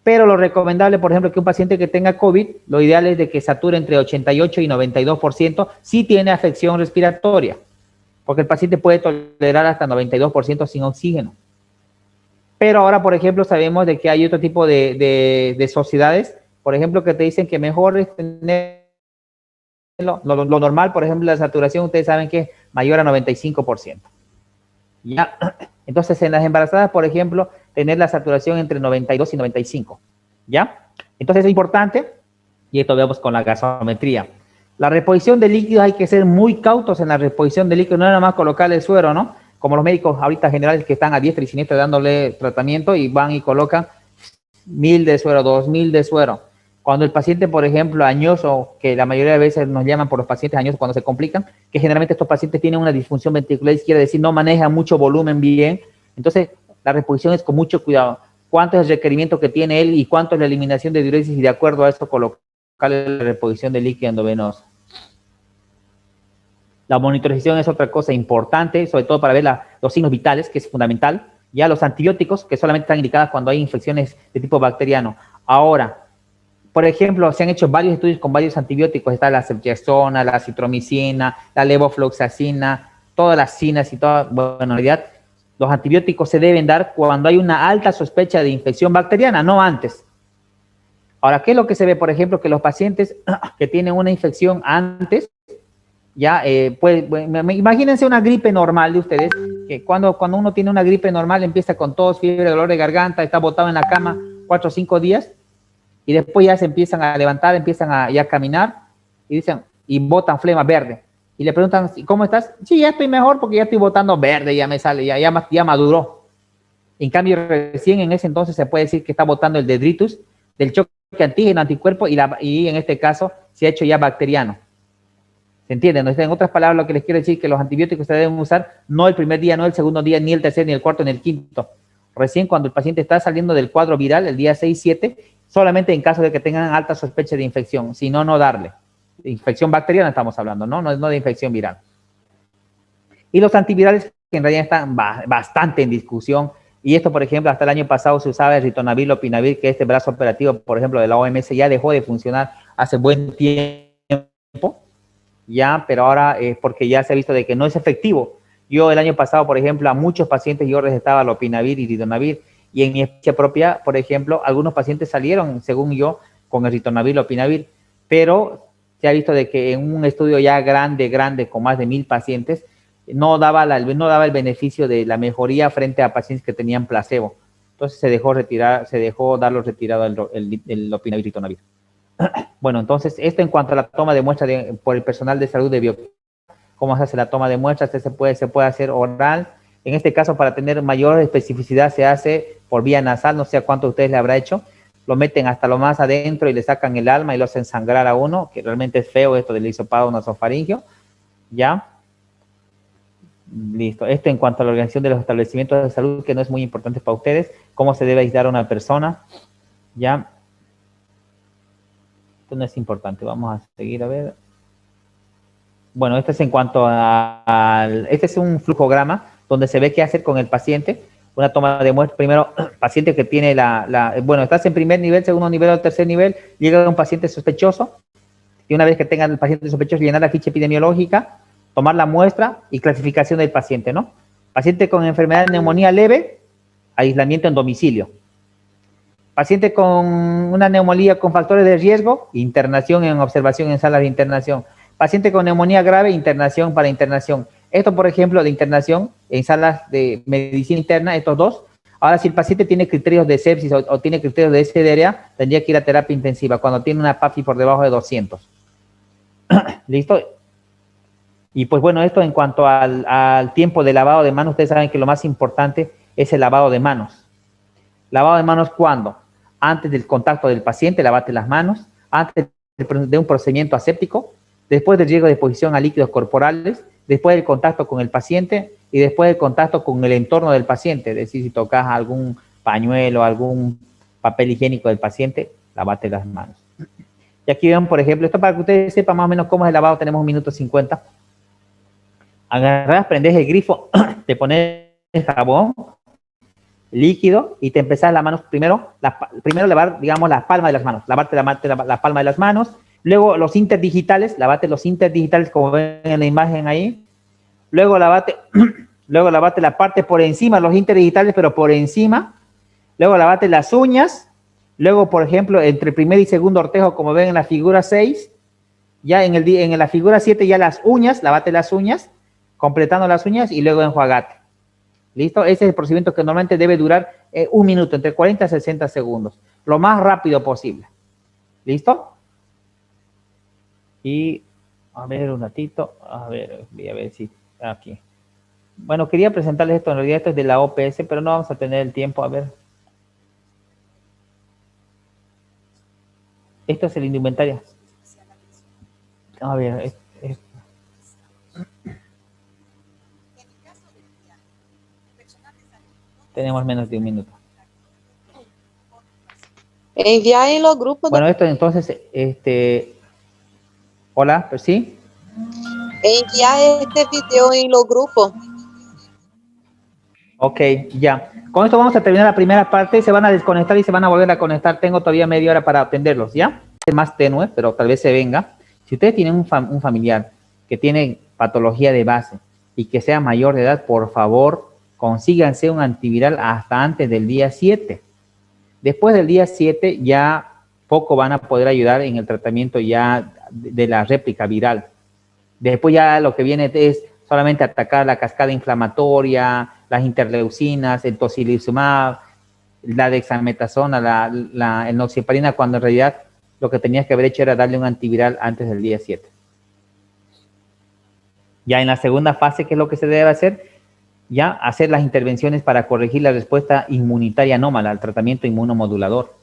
Pero lo recomendable, por ejemplo, que un paciente que tenga COVID, lo ideal es de que sature entre 88 y 92% si tiene afección respiratoria, porque el paciente puede tolerar hasta 92% sin oxígeno. Pero ahora, por ejemplo, sabemos de que hay otro tipo de sociedades, por ejemplo, que te dicen que mejor es tener lo normal, por ejemplo, la saturación, ustedes saben que es mayor a 95%. ¿Ya? Entonces, en las embarazadas, por ejemplo, tener la saturación entre 92 y 95, ¿ya? Entonces es importante, y esto vemos con la gasometría. La reposición de líquidos, hay que ser muy cautos en la reposición de líquidos, no nada más colocarle el suero, ¿no? Como los médicos ahorita generales que están a diestra y siniestra dándole tratamiento y van y colocan 1000 de suero, 2000 de suero. Cuando el paciente, por ejemplo, añoso, que la mayoría de veces nos llaman por los pacientes añosos cuando se complican, que generalmente estos pacientes tienen una disfunción ventricular izquierda, es decir, no manejan mucho volumen bien, entonces la reposición es con mucho cuidado. ¿Cuánto es el requerimiento que tiene él y cuánto es la eliminación de diuresis? Y de acuerdo a esto colocarle la reposición de líquido endovenoso. La monitorización es otra cosa importante, sobre todo para ver los signos vitales, que es fundamental. Ya los antibióticos, que solamente están indicados cuando hay infecciones de tipo bacteriano. Ahora, por ejemplo, se han hecho varios estudios con varios antibióticos. Está la ceftriaxona, la citromicina, la levofloxacina, todas las cinas y todas. Bueno, en realidad, los antibióticos se deben dar cuando hay una alta sospecha de infección bacteriana, no antes. Ahora, ¿qué es lo que se ve? Por ejemplo, que los pacientes que tienen una infección antes, ya, pues, imagínense una gripe normal de ustedes, que cuando uno tiene una gripe normal empieza con tos, fiebre, dolor de garganta, está botado en la cama 4 o 5 días, y después ya se empiezan a levantar, empiezan a caminar, y dicen, y botan flema verde. Y le preguntan, ¿cómo estás? Sí, ya estoy mejor porque ya estoy botando verde, ya me sale, ya maduró. En cambio, recién en ese entonces se puede decir que está botando el detritus del choque antígeno, anticuerpo, y en este caso se ha hecho ya bacteriano. ¿Se entiende? Entonces, en otras palabras, lo que les quiero decir es que los antibióticos se deben usar no el primer día, no el segundo día, ni el tercer, ni el cuarto, ni el quinto. Recién cuando el paciente está saliendo del cuadro viral, el día 6, 7, solamente en caso de que tengan alta sospecha de infección, si no, no darle. De infección bacteriana estamos hablando, ¿no? No de infección viral. Y los antivirales que en realidad están bastante en discusión, y esto, por ejemplo, hasta el año pasado se usaba el ritonavir, lopinavir, que este brazo operativo, por ejemplo, de la OMS ya dejó de funcionar hace buen tiempo, ya, pero ahora es porque ya se ha visto de que no es efectivo. Yo el año pasado, por ejemplo, a muchos pacientes yo recetaba lopinavir y ritonavir, y en mi experiencia propia, por ejemplo, algunos pacientes salieron, según yo, con el ritonavir, lopinavir, pero se ha visto de que en un estudio ya grande, con más de 1000 pacientes, no daba el beneficio de la mejoría frente a pacientes que tenían placebo. Entonces se dejó darlo retirado el lopinavir y ritonavir. Bueno, entonces esto en cuanto a la toma de muestras por el personal de salud de bioquímica. ¿Cómo se hace la toma de muestras? Se puede hacer oral. En este caso, para tener mayor especificidad, se hace por vía nasal. No sé a cuánto ustedes le habrá hecho. Lo meten hasta lo más adentro y le sacan el alma y lo hacen sangrar a uno, que realmente es feo esto del hisopado nasofaringeo. ¿Ya? Listo. Esto en cuanto a la organización de los establecimientos de salud, que no es muy importante para ustedes. Cómo se debe aislar a una persona. ¿Ya? Esto no es importante. Vamos a seguir a ver. Bueno, esto es en cuanto este es un flujograma donde se ve qué hacer con el paciente. Una toma de muestra, primero, paciente que tiene bueno, estás en primer nivel, segundo nivel o tercer nivel, llega un paciente sospechoso, y una vez que tengan el paciente sospechoso, llenar la ficha epidemiológica, tomar la muestra y clasificación del paciente, ¿no? Paciente con enfermedad de neumonía leve, aislamiento en domicilio. Paciente con una neumonía con factores de riesgo, internación en observación en salas de internación. Paciente con neumonía grave, internación para internación. Esto, por ejemplo, de internación en salas de medicina interna, estos dos. Ahora, si el paciente tiene criterios de sepsis o tiene criterios de SDRA, tendría que ir a terapia intensiva cuando tiene una PAFI por debajo de 200. ¿Listo? Y pues bueno, esto en cuanto al tiempo de lavado de manos, ustedes saben que lo más importante es el lavado de manos. ¿Lavado de manos cuándo? Antes del contacto del paciente, lavate las manos. Antes de un procedimiento aséptico. Después del riesgo de exposición a líquidos corporales, después del contacto con el paciente y después del contacto con el entorno del paciente, es decir, si tocas algún pañuelo, algún papel higiénico del paciente, lavate las manos. Y aquí ven, por ejemplo, esto para que ustedes sepan más o menos cómo es el lavado, tenemos 1 minuto 50. Agarrás, prendés el grifo, te pones el jabón líquido y te empezás las manos primero lavar, digamos, las palmas de las manos, lavarte la palma de las manos. Luego los interdigitales, lavate los interdigitales como ven en la imagen ahí. Luego lavate la parte por encima, los interdigitales, pero por encima. Luego lavate las uñas. Luego, por ejemplo, entre el primer y segundo ortejo, como ven en la figura 6. Ya en la figura 7 ya las uñas, lavate las uñas, completando las uñas y luego enjuagate. ¿Listo? Ese es el procedimiento que normalmente debe durar 1 minuto, entre 40 y 60 segundos. Lo más rápido posible. ¿Listo? Y, a ver, un ratito, voy a ver si, aquí. Bueno, quería presentarles esto, en realidad esto es de la OPS, pero no vamos a tener el tiempo, a ver. Esto es el indumentario. A ver, tenemos menos de 1 minuto. Enviar en los grupos. Bueno, esto entonces, hola, ¿sí? Enviar este video en los grupos. Ok, ya. Con esto vamos a terminar la primera parte. Se van a desconectar y se van a volver a conectar. Tengo todavía media hora para atenderlos, ¿ya? Es más tenue, pero tal vez se venga. Si ustedes tienen un familiar que tiene patología de base y que sea mayor de edad, por favor, consíganse un antiviral hasta antes del día 7. Después del día 7 ya poco van a poder ayudar en el tratamiento ya de la réplica viral. Después ya lo que viene es solamente atacar la cascada inflamatoria, las interleucinas, el tocilizumab, la dexametasona, el noxiparina, cuando en realidad lo que tenías que haber hecho era darle un antiviral antes del día 7. Ya en la segunda fase, ¿qué es lo que se debe hacer? Ya hacer las intervenciones para corregir la respuesta inmunitaria anómala al tratamiento inmunomodulador,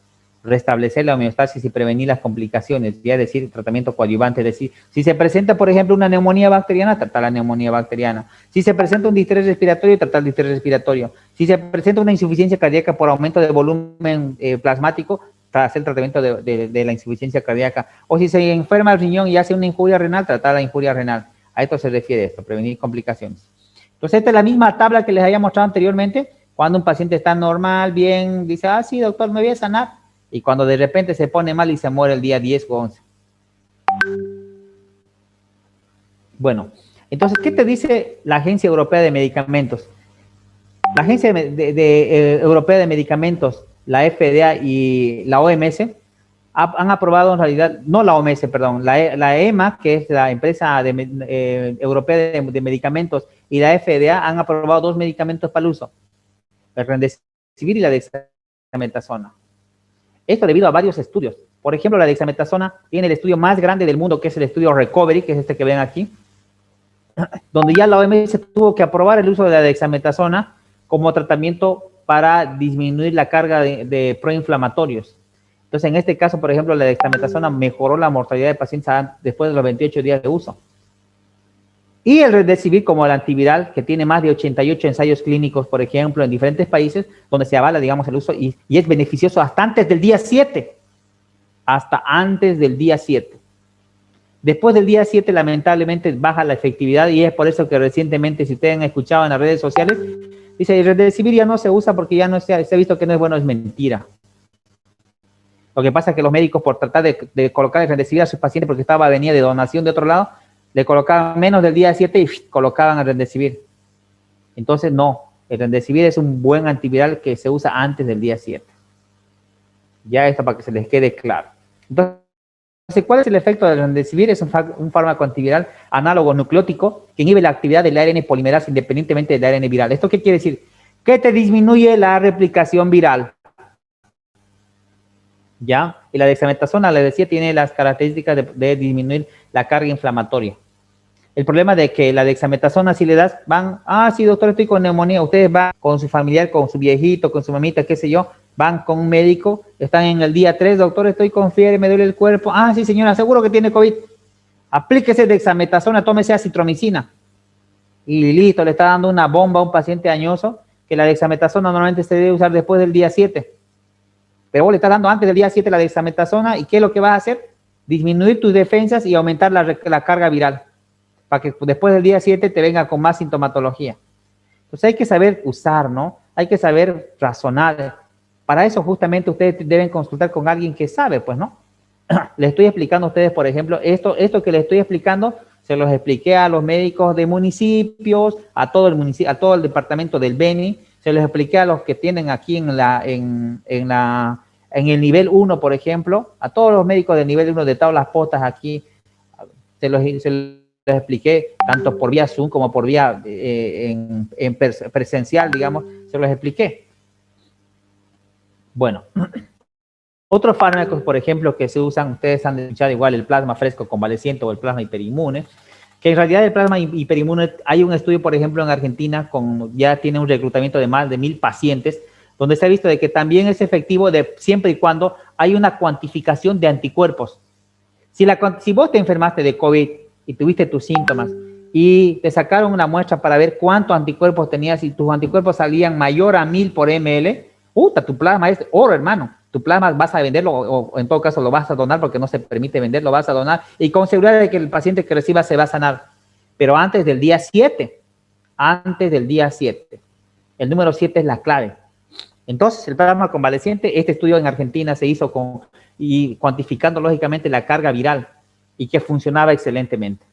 restablecer la homeostasis y prevenir las complicaciones, ya decir, tratamiento coadyuvante, es decir, si se presenta, por ejemplo, una neumonía bacteriana, tratar la neumonía bacteriana. Si se presenta un distrés respiratorio, tratar el distrés respiratorio. Si se presenta una insuficiencia cardíaca por aumento de volumen plasmático, hacer el tratamiento de la insuficiencia cardíaca. O si se enferma el riñón y hace una injuria renal, tratar la injuria renal. A esto se refiere esto, prevenir complicaciones. Entonces, esta es la misma tabla que les había mostrado anteriormente. Cuando un paciente está normal, bien, dice, ah, sí, doctor, me voy a sanar. Y cuando de repente se pone mal y se muere el día 10 o 11. Bueno, entonces, ¿qué te dice la Agencia Europea de Medicamentos? La Agencia Europea de Medicamentos, la FDA y la OMS, han aprobado en realidad, no la OMS, perdón, la EMA, que es la empresa europea de medicamentos, y la FDA han aprobado 2 medicamentos para el uso. El Remdesivir remdesivir y la dexametasona. Esto debido a varios estudios. Por ejemplo, la dexametasona tiene el estudio más grande del mundo, que es el estudio Recovery, que es este que ven aquí, donde ya la OMS tuvo que aprobar el uso de la dexametasona como tratamiento para disminuir la carga de proinflamatorios. Entonces, en este caso, por ejemplo, la dexametasona mejoró la mortalidad de pacientes después de los 28 días de uso. Y el remdesivir como el antiviral, que tiene más de 88 ensayos clínicos, por ejemplo, en diferentes países, donde se avala, digamos, el uso, y es beneficioso hasta antes del día 7. Hasta antes del día 7. Después del día 7, lamentablemente, baja la efectividad, y es por eso que recientemente, si ustedes han escuchado en las redes sociales, dice, el remdesivir ya no se usa porque ya no se ha visto que no es bueno, es mentira. Lo que pasa es que los médicos, por tratar de colocar el remdesivir a sus pacientes, porque venía de donación de otro lado, le colocaban menos del día 7 y colocaban el remdesivir. Entonces, no, el remdesivir es un buen antiviral que se usa antes del día 7. Ya esto para que se les quede claro. Entonces, ¿cuál es el efecto del remdesivir? Es un fármaco antiviral análogo nucleótico que inhibe la actividad del ARN polimerasa independientemente del ARN viral. ¿Esto qué quiere decir? Que te disminuye la replicación viral. ¿Ya? Y la dexametasona, les decía, tiene las características de disminuir la carga inflamatoria. El problema de que la dexametasona, si le das, sí, doctor, estoy con neumonía. Ustedes van con su familiar, con su viejito, con su mamita, qué sé yo, van con un médico, están en el día 3, doctor, estoy con fiebre, me duele el cuerpo. Sí, señora, seguro que tiene COVID. Aplíquese dexametasona, tómese acitromicina. Y listo, le está dando una bomba a un paciente añoso, que la dexametasona normalmente se debe usar después del día 7. Pero vos le estás dando antes del día 7 la dexametasona, ¿y qué es lo que vas a hacer? Disminuir tus defensas y aumentar la carga viral, para que después del día 7 te venga con más sintomatología. Entonces hay que saber usar, ¿no? Hay que saber razonar. Para eso justamente ustedes deben consultar con alguien que sabe, pues, ¿no? Les estoy explicando a ustedes, por ejemplo, esto que les estoy explicando, se los expliqué a los médicos de municipios, a todo el departamento del Beni, se los expliqué a los que tienen aquí en el nivel 1, por ejemplo, a todos los médicos del nivel 1 de todas las postas aquí, se los expliqué, tanto por vía Zoom como por vía presencial, digamos, se los expliqué. Bueno, otros fármacos, por ejemplo, que se usan, ustedes han escuchado igual el plasma fresco convaleciente o el plasma hiperinmune, que en realidad el plasma hiperinmune, hay un estudio, por ejemplo, en Argentina, ya tiene un reclutamiento de más de 1000 pacientes, donde se ha visto de que también es efectivo siempre y cuando hay una cuantificación de anticuerpos. Si vos te enfermaste de COVID y tuviste tus síntomas y te sacaron una muestra para ver cuántos anticuerpos tenías y tus anticuerpos salían mayor a 1000 por ml, tu plasma es oro, hermano. Tu plasma vas a venderlo o en todo caso lo vas a donar porque no se permite venderlo, vas a donar y con seguridad de que el paciente que reciba se va a sanar. Pero antes del día 7, el número 7 es la clave. Entonces, el plasma convaleciente, este estudio en Argentina se hizo cuantificando lógicamente la carga viral y que funcionaba excelentemente.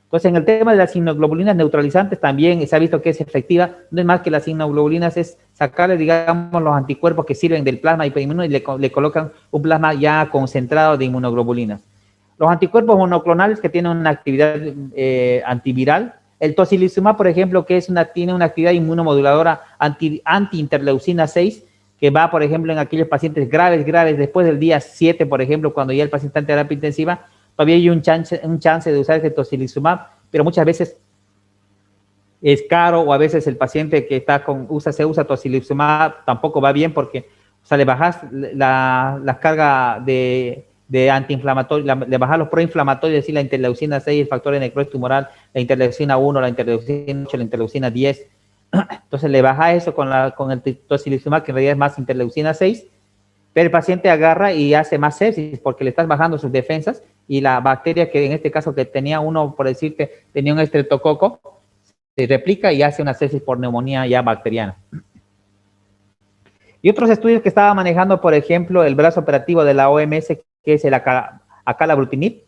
Entonces, en el tema de las inmunoglobulinas neutralizantes también se ha visto que es efectiva. No es más que las inmunoglobulinas, es sacarle, digamos, los anticuerpos que sirven del plasma hiperinmune y le colocan un plasma ya concentrado de inmunoglobulinas. Los anticuerpos monoclonales que tienen una actividad antiviral, el tocilizumab, por ejemplo, que tiene una actividad inmunomoduladora anti-interleucina 6, que va, por ejemplo, en aquellos pacientes graves, después del día 7, por ejemplo, cuando ya el paciente está en terapia intensiva, todavía hay un chance de usar este tocilizumab, pero muchas veces es caro, o a veces el paciente que se usa tocilizumab tampoco va bien porque le bajas la carga de antiinflamatorio, le bajas los proinflamatorios, es decir, la interleucina 6, el factor de necrosis tumoral, la interleucina 1, la interleucina 8, la interleucina 10. Entonces le baja eso con el tocilizumab, que en realidad es más interleucina 6, pero el paciente agarra y hace más sepsis porque le estás bajando sus defensas y la bacteria que en este caso que tenía uno, por decirte, tenía un estreptococo, se replica y hace una sepsis por neumonía ya bacteriana. Y otros estudios que estaba manejando, por ejemplo, el brazo operativo de la OMS, que es el acalabrutinib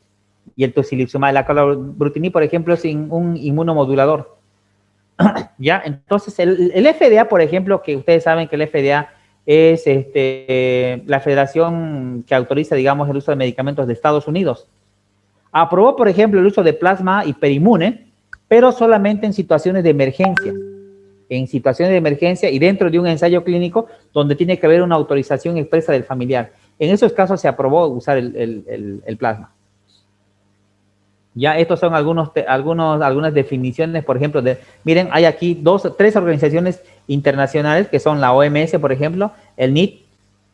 y el tocilizumab. El acalabrutinib, por ejemplo, es un inmunomodulador. ¿Ya? Entonces, el FDA, por ejemplo, que ustedes saben que el FDA es la federación que autoriza, digamos, el uso de medicamentos de Estados Unidos. Aprobó, por ejemplo, el uso de plasma hiperinmune, pero solamente en situaciones de emergencia. en situaciones de emergencia y dentro de un ensayo clínico donde tiene que haber una autorización expresa del familiar. En esos casos se aprobó usar el plasma. Ya estos son algunas definiciones, por ejemplo, miren, hay aquí tres organizaciones internacionales que son la OMS, por ejemplo, el NIT,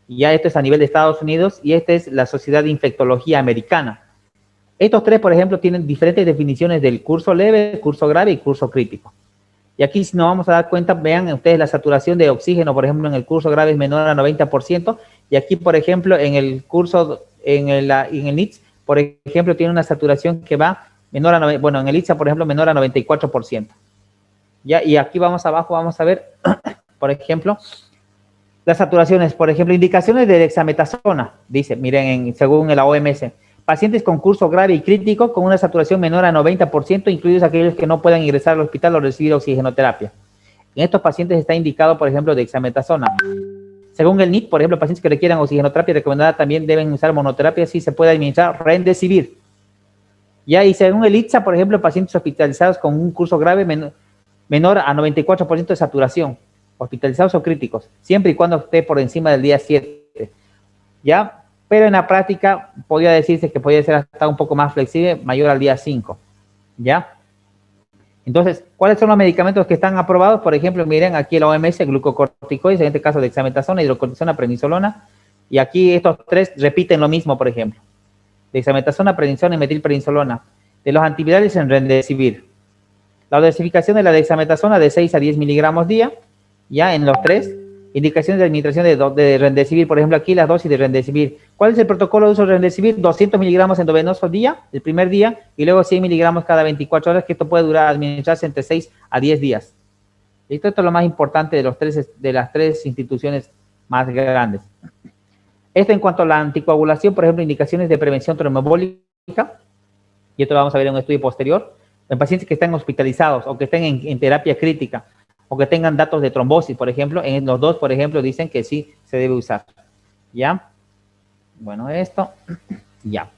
ya esto es a nivel de Estados Unidos, y esta es la Sociedad de Infectología Americana. Estos tres, por ejemplo, tienen diferentes definiciones del curso leve, curso grave y curso crítico. Y aquí, si nos vamos a dar cuenta, vean ustedes la saturación de oxígeno, por ejemplo, en el curso grave es menor a 90%, y aquí, por ejemplo, en el curso, en el NITS, por ejemplo, tiene una saturación que va menor a, bueno, en el ITSA, por ejemplo, menor a 94%. ¿Ya? Y aquí vamos abajo, vamos a ver, por ejemplo, las saturaciones, por ejemplo, indicaciones de dexametasona, dice, miren, según la OMS, pacientes con curso grave y crítico con una saturación menor a 90%, incluidos aquellos que no puedan ingresar al hospital o recibir oxigenoterapia. En estos pacientes está indicado, por ejemplo, dexametasona. Según el NIT, por ejemplo, pacientes que requieran oxigenoterapia recomendada también deben usar monoterapia si se puede administrar remdesivir. Ya, y según el ITSA, por ejemplo, pacientes hospitalizados con un curso grave menor a 94% de saturación, hospitalizados o críticos, siempre y cuando esté por encima del día 7. ¿Ya? Pero en la práctica podría decirse que podría ser hasta un poco más flexible, mayor al día 5. ¿Ya? Entonces, ¿cuáles son los medicamentos que están aprobados? Por ejemplo, miren aquí el OMS, glucocorticoides, en este caso dexametasona, hidrocortisona, prednisona, y aquí estos tres repiten lo mismo, por ejemplo. Dexametasona, prednisona y metilprednisolona. De los antivirales en remdesivir. La dosificación de la dexametasona de 6 a 10 miligramos día, ya en los tres. Indicaciones de administración de remdesivir, por ejemplo, aquí las dosis de remdesivir. ¿Cuál es el protocolo de uso de remdesivir? 200 miligramos endovenoso día, el primer día, y luego 100 miligramos cada 24 horas, que esto puede durar, administrarse entre 6 a 10 días. Esto es lo más importante de las tres instituciones más grandes. Esto en cuanto a la anticoagulación, por ejemplo, indicaciones de prevención trombembólica, y esto lo vamos a ver en un estudio posterior, en pacientes que están hospitalizados o que estén en terapia crítica, o que tengan datos de trombosis, por ejemplo, en los dos, por ejemplo, dicen que sí se debe usar. ¿Ya? Bueno, esto, ya.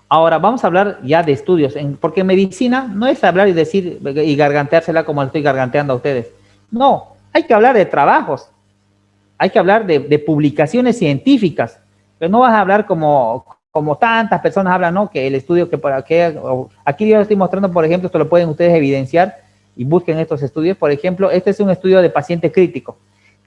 Ahora, vamos a hablar ya de estudios, porque en medicina no es hablar y decir y garganteársela como estoy garganteando a ustedes. No, hay que hablar de trabajos, hay que hablar de publicaciones científicas, pero no vas a hablar como tantas personas hablan, ¿no? Que el estudio que para qué, aquí yo estoy mostrando, por ejemplo, esto lo pueden ustedes evidenciar, y busquen estos estudios. Por ejemplo, este es un estudio de paciente crítico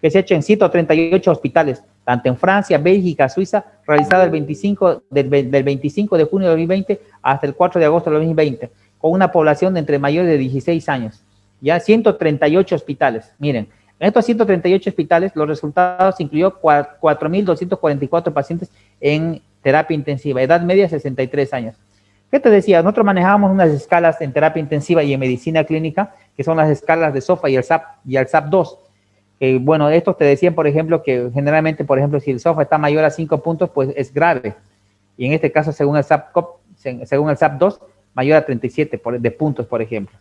que se ha hecho en 138 hospitales, tanto en Francia, Bélgica, Suiza, realizado del 25 de junio de 2020 hasta el 4 de agosto de 2020, con una población de entre mayores de 16 años. Ya 138 hospitales. Miren, en estos 138 hospitales, los resultados incluyó 4.244 pacientes en terapia intensiva, edad media 63 años. ¿Qué te decía? Nosotros manejábamos unas escalas en terapia intensiva y en medicina clínica, que son las escalas de SOFA y el SAP2. Bueno, estos te decían, por ejemplo, que generalmente, por ejemplo, si el SOFA está mayor a 5 puntos, pues es grave. Y en este caso, según el SAP2, mayor a 37 de puntos, por ejemplo.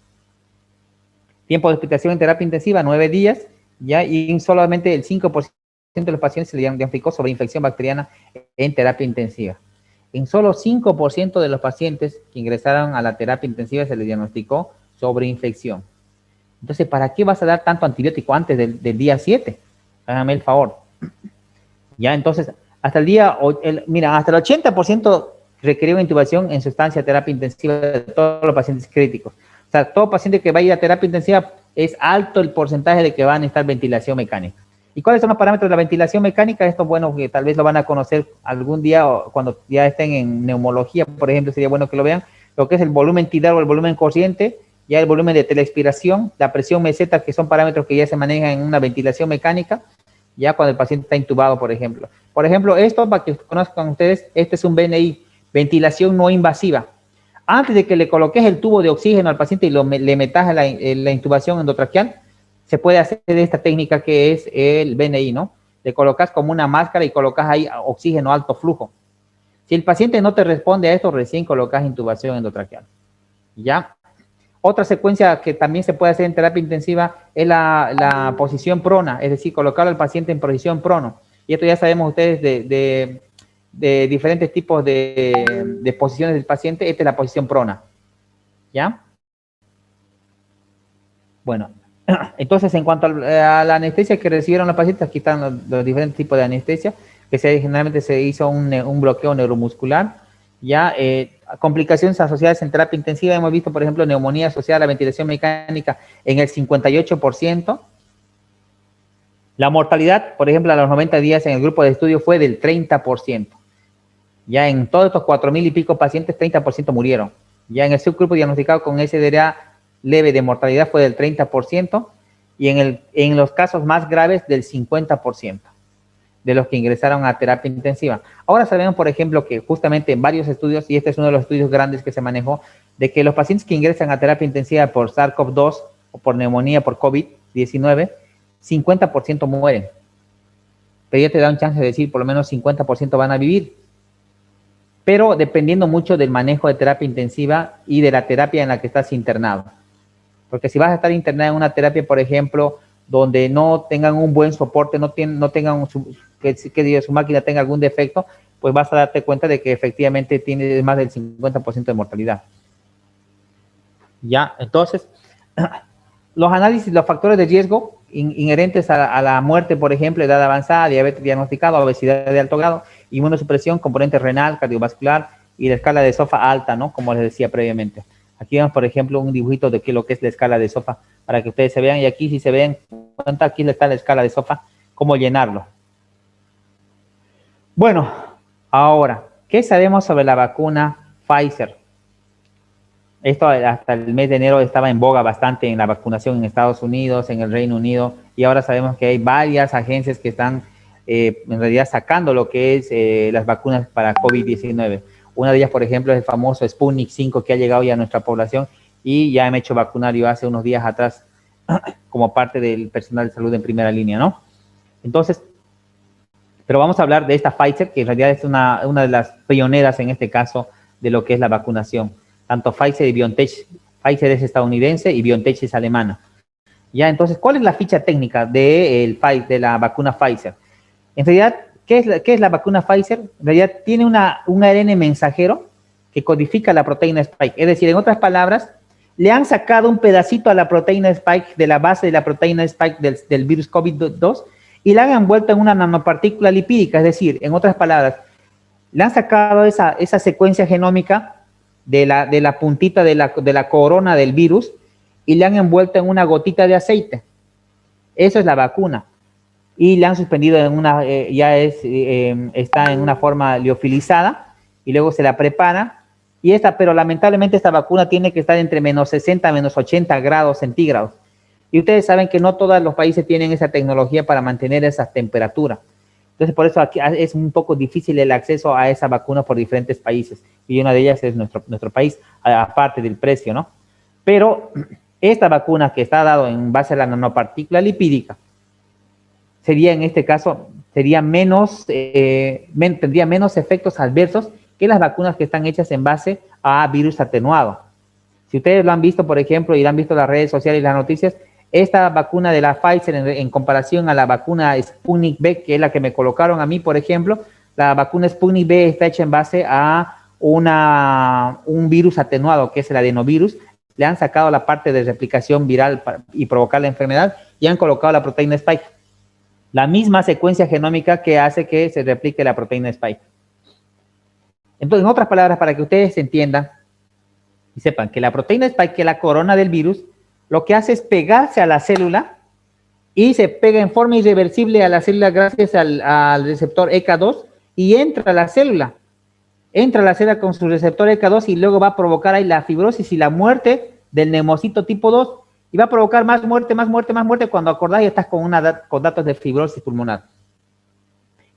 Tiempo de hospitalización en terapia intensiva, 9 días, ¿ya? Y solamente el 5% de los pacientes se le diagnosticó sobre infección bacteriana en terapia intensiva. En solo 5% de los pacientes que ingresaron a la terapia intensiva se les diagnosticó sobre infección. Entonces, ¿para qué vas a dar tanto antibiótico antes del día 7? Hágame el favor. Ya, entonces, hasta el día, mira, hasta el 80% requirió intubación en su estancia de terapia intensiva de todos los pacientes críticos. O sea, todo paciente que va a ir a terapia intensiva es alto el porcentaje de que van a necesitar ventilación mecánica. ¿Y cuáles son los parámetros de la ventilación mecánica? Esto, bueno, que tal vez lo van a conocer algún día o cuando ya estén en neumología, por ejemplo, sería bueno que lo vean. Lo que es el volumen tidal o el volumen corriente, ya el volumen de telexpiración, la presión meseta, que son parámetros que ya se manejan en una ventilación mecánica, ya cuando el paciente está intubado, por ejemplo. Por ejemplo, esto, para que conozcan ustedes, este es un VNI, ventilación no invasiva. Antes de que le coloques el tubo de oxígeno al paciente y le metas la intubación endotraqueal, se puede hacer esta técnica que es el VNI, ¿no? Le colocas como una máscara y colocas ahí oxígeno alto flujo. Si el paciente no te responde a esto, recién colocas intubación endotraqueal. ¿Ya? Otra secuencia que también se puede hacer en terapia intensiva es la posición prona, es decir, colocar al paciente en posición prono. Y esto ya sabemos ustedes de diferentes tipos de posiciones del paciente. Esta es la posición prona. ¿Ya? Bueno, Entonces, en cuanto a la anestesia que recibieron los pacientes, aquí están los diferentes tipos de anestesia, que generalmente se hizo un bloqueo neuromuscular, ya complicaciones asociadas en terapia intensiva, hemos visto, por ejemplo, neumonía asociada a la ventilación mecánica en el 58%. La mortalidad, por ejemplo, a los 90 días en el grupo de estudio fue del 30%. Ya en todos estos 4.000 y pico pacientes, 30% murieron. Ya en el subgrupo diagnosticado con SDRA leve de mortalidad fue del 30% y en los casos más graves del 50% de los que ingresaron a terapia intensiva. Ahora sabemos, por ejemplo, que justamente en varios estudios, y este es uno de los estudios grandes que se manejó, de que los pacientes que ingresan a terapia intensiva por SARS-CoV-2 o por neumonía por COVID-19, 50% mueren. Pero ya te da un chance de decir, por lo menos 50% van a vivir. Pero dependiendo mucho del manejo de terapia intensiva y de la terapia en la que estás internado. Porque si vas a estar internado en una terapia, por ejemplo, donde no tengan un buen soporte, no tengan que su máquina tenga algún defecto, pues vas a darte cuenta de que efectivamente tiene más del 50% de mortalidad. Ya, entonces, los análisis, los factores de riesgo inherentes a la muerte, por ejemplo, edad avanzada, diabetes diagnosticada, obesidad de alto grado, inmunosupresión, componente renal, cardiovascular y la escala de SOFA alta, ¿no? Como les decía previamente. Aquí vemos, por ejemplo, un dibujito de qué es lo que es la escala de SOFA para que ustedes se vean. Y aquí, si se ven cuenta, aquí está la escala de SOFA, cómo llenarlo. Bueno, ahora, ¿qué sabemos sobre la vacuna Pfizer? Esto hasta el mes de enero estaba en boga bastante en la vacunación en Estados Unidos, en el Reino Unido, y ahora sabemos que hay varias agencias que están en realidad sacando lo que es las vacunas para COVID-19. Una de ellas, por ejemplo, es el famoso Sputnik 5 que ha llegado ya a nuestra población y ya me he hecho vacunar yo hace unos días atrás como parte del personal de salud en primera línea, ¿no? Entonces, pero vamos a hablar de esta Pfizer, que en realidad es una de las pioneras en este caso de lo que es la vacunación. Tanto Pfizer y BioNTech. Pfizer es estadounidense y BioNTech es alemana. Ya, entonces, ¿cuál es la ficha técnica de la vacuna Pfizer? En realidad, ¿qué es la vacuna Pfizer? En realidad tiene un ARN mensajero que codifica la proteína Spike. Es decir, en otras palabras, le han sacado un pedacito a la proteína Spike de la base de la proteína Spike del virus COVID-2 y la han envuelto en una nanopartícula lipídica. Es decir, en otras palabras, le han sacado esa secuencia genómica de la puntita de la corona del virus y le han envuelto en una gotita de aceite. Eso es la vacuna. Y le han suspendido en una, está en una forma liofilizada y luego se la prepara. Pero lamentablemente esta vacuna tiene que estar entre menos 60 a menos 80 grados centígrados. Y ustedes saben que no todos los países tienen esa tecnología para mantener esa temperatura. Entonces, por eso aquí es un poco difícil el acceso a esa vacuna por diferentes países. Y una de ellas es nuestro país, aparte del precio, ¿no? Pero esta vacuna que está dado en base a la nanopartícula lipídica, sería en este caso, tendría menos efectos adversos que las vacunas que están hechas en base a virus atenuado. Si ustedes lo han visto, por ejemplo, y lo han visto en las redes sociales y las noticias, esta vacuna de la Pfizer en comparación a la vacuna Sputnik V, que es la que me colocaron a mí, por ejemplo, la vacuna Sputnik V está hecha en base a un virus atenuado, que es el adenovirus. Le han sacado la parte de replicación viral y provocar la enfermedad y han colocado la proteína Spike. La misma secuencia genómica que hace que se replique la proteína Spike. Entonces, en otras palabras, para que ustedes entiendan y sepan que la proteína Spike, que es la corona del virus, lo que hace es pegarse a la célula y se pega en forma irreversible a la célula gracias al receptor ECA2 y entra a la célula. Entra a la célula con su receptor ECA2 y luego va a provocar ahí la fibrosis y la muerte del neumocito tipo 2 y va a provocar más muerte cuando acordáis estás con datos de fibrosis pulmonar.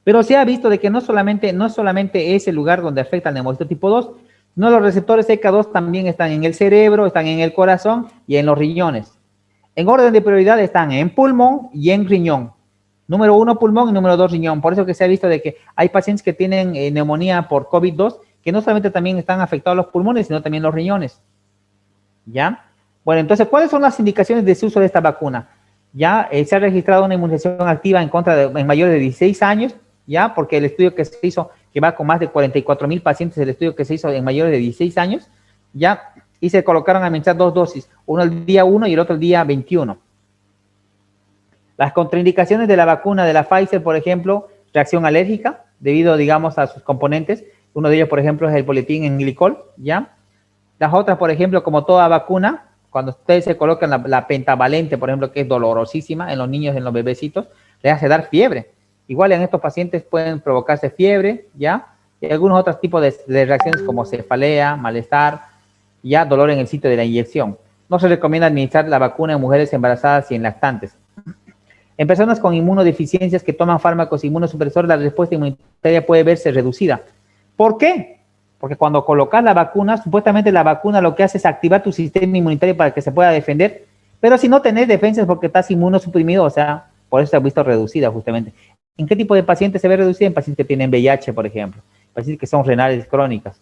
Pero se ha visto de que no solamente es el lugar donde afecta al neumocito tipo 2, no, los receptores ECA2 también están en el cerebro, están en el corazón y en los riñones. En orden de prioridad están en pulmón y en riñón. Número 1 pulmón y número 2 riñón. Por eso que se ha visto de que hay pacientes que tienen neumonía por COVID-2 que no solamente también están afectados los pulmones, sino también los riñones. ¿Ya? Bueno, entonces, ¿cuáles son las indicaciones de uso de esta vacuna? Ya se ha registrado una inmunización activa en mayores de 16 años, ya, porque el estudio que se hizo, que va con más de 44,000 pacientes, el estudio que se hizo en mayores de 16 años, ya, y se colocaron a administrar 2 dosis, uno el día 1 y el otro el día 21. Las contraindicaciones de la vacuna de la Pfizer, por ejemplo, reacción alérgica, debido, digamos, a sus componentes. Uno de ellos, por ejemplo, es el boletín en glicol, ¿ya? Las otras, por ejemplo, como toda vacuna, cuando ustedes se colocan la pentavalente, por ejemplo, que es dolorosísima en los niños, en los bebecitos, les hace dar fiebre. Igual en estos pacientes pueden provocarse fiebre, ¿ya? Y algunos otros tipos de reacciones como cefalea, malestar, ya dolor en el sitio de la inyección. No se recomienda administrar la vacuna en mujeres embarazadas y en lactantes. En personas con inmunodeficiencias que toman fármacos inmunosupresores, la respuesta inmunitaria puede verse reducida. ¿Por qué? Porque cuando colocas la vacuna, supuestamente la vacuna lo que hace es activar tu sistema inmunitario para que se pueda defender, pero si no tenés defensas porque estás inmunosuprimido, o sea, por eso se ha visto reducida justamente. ¿En qué tipo de pacientes se ve reducida? En pacientes que tienen VIH, por ejemplo, pacientes que son renales crónicas,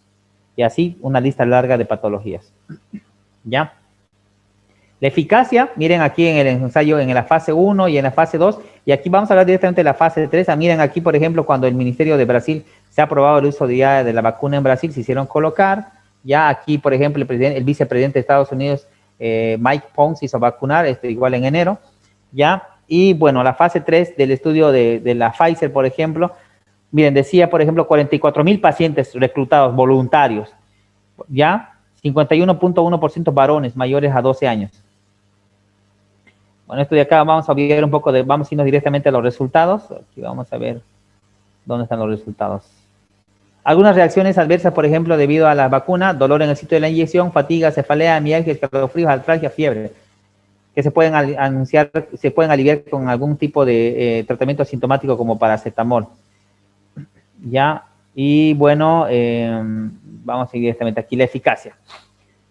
y así una lista larga de patologías. ¿Ya? La eficacia, miren aquí en el ensayo, en la fase 1 y en la fase 2, y aquí vamos a hablar directamente de la fase 3. Miren aquí, por ejemplo, cuando el Ministerio de Brasil se ha aprobado el uso de la vacuna en Brasil, se hicieron colocar, ya aquí, por ejemplo, el vicepresidente de Estados Unidos, Mike Pence, hizo vacunar, igual en enero, ya, y bueno, la fase 3 del estudio de la Pfizer, por ejemplo, miren, decía, por ejemplo, 44,000 pacientes reclutados voluntarios, ya, 51,1% varones mayores a 12 años. Bueno, esto de acá vamos a ver un poco vamos a irnos directamente a los resultados. Aquí vamos a ver dónde están los resultados. Algunas reacciones adversas, por ejemplo, debido a la vacuna: dolor en el sitio de la inyección, fatiga, cefalea, mialgia, escalofríos, artralgia, fiebre, que se pueden aliviar con algún tipo de tratamiento asintomático como paracetamol. Ya, y bueno, vamos a ir directamente aquí, la eficacia.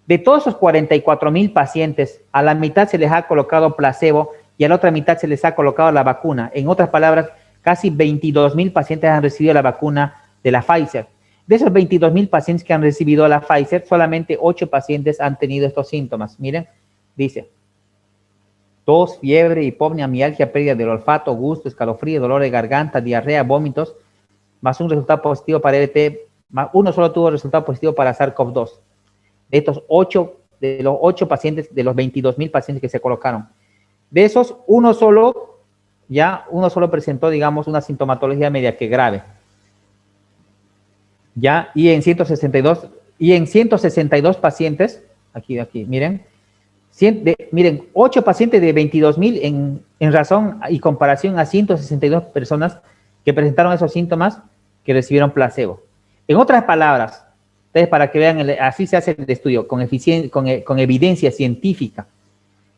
De todos esos 44,000 pacientes, a la mitad se les ha colocado placebo y a la otra mitad se les ha colocado la vacuna. En otras palabras, casi 22,000 pacientes han recibido la vacuna de la Pfizer. De esos 22,000 pacientes que han recibido la Pfizer, solamente 8 pacientes han tenido estos síntomas. Miren, dice: tos, fiebre, hipopnea, mialgia, pérdida del olfato, gusto, escalofrío, dolor de garganta, diarrea, vómitos, más un resultado positivo para EBT, más uno solo tuvo resultado positivo para SARS-CoV-2. De estos 8, de los 8 pacientes, de los 22,000 pacientes que se colocaron, de esos, uno solo presentó, digamos, una sintomatología media que grave. Ya, y en 162 pacientes, aquí, miren, miren, 8 pacientes de 22,000 en razón y comparación a 162 personas que presentaron esos síntomas que recibieron placebo. En otras palabras, entonces, para que vean, así se hace el estudio, con evidencia científica.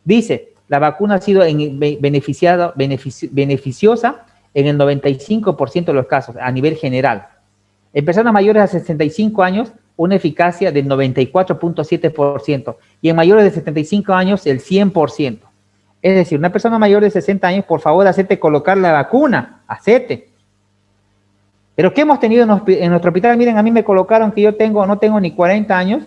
Dice, la vacuna ha sido beneficiosa en el 95% de los casos, a nivel general. En personas mayores a 65 años, una eficacia del 94,7%, y en mayores de 75 años, el 100%. Es decir, una persona mayor de 60 años, por favor, hacete colocar la vacuna, hacete. Pero ¿qué hemos tenido en nuestro hospital? Miren, a mí me colocaron que no tengo ni 40 años,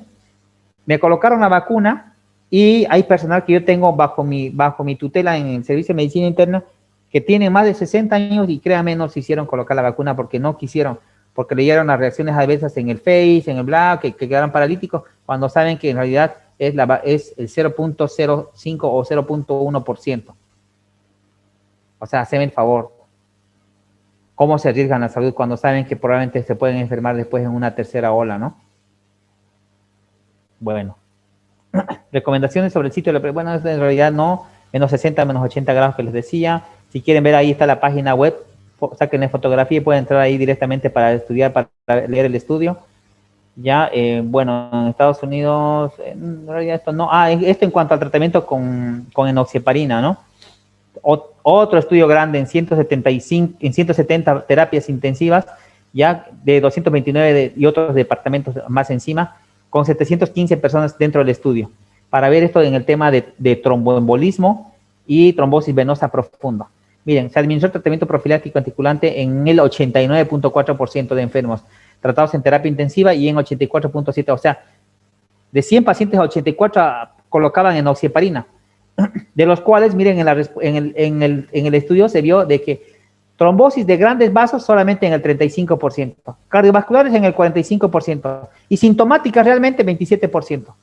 me colocaron la vacuna y hay personal que yo tengo bajo mi tutela en el Servicio de Medicina Interna que tiene más de 60 años y créanme, no se hicieron colocar la vacuna porque no quisieron, porque leyeron las reacciones adversas en el Face, en el Black, que quedaron paralíticos, cuando saben que en realidad es el 0,05 o 0,1%. O sea, haceme el favor. ¿Cómo se arriesgan la salud cuando saben que probablemente se pueden enfermar después en una tercera ola, no? Bueno. Recomendaciones sobre el sitio. Bueno, en realidad no. Menos 60, menos 80 grados que les decía. Si quieren ver, ahí está la página web. Saquen la fotografía y pueden entrar ahí directamente para estudiar, para leer el estudio. Ya, bueno, en Estados Unidos, en realidad esto no. Esto en cuanto al tratamiento con enoxaparina, ¿no? Otro estudio grande en 170 terapias intensivas, ya de 229 y otros departamentos más encima, con 715 personas dentro del estudio, para ver esto en el tema de tromboembolismo y trombosis venosa profunda. Miren, se administró tratamiento profiláctico anticoagulante en el 89,4% de enfermos tratados en terapia intensiva y en 84,7%, o sea, de 100 pacientes, 84 colocaban enoxaparina, de los cuales, miren, en el estudio se vio de que trombosis de grandes vasos solamente en el 35%, cardiovasculares en el 45% y sintomáticas realmente 27%.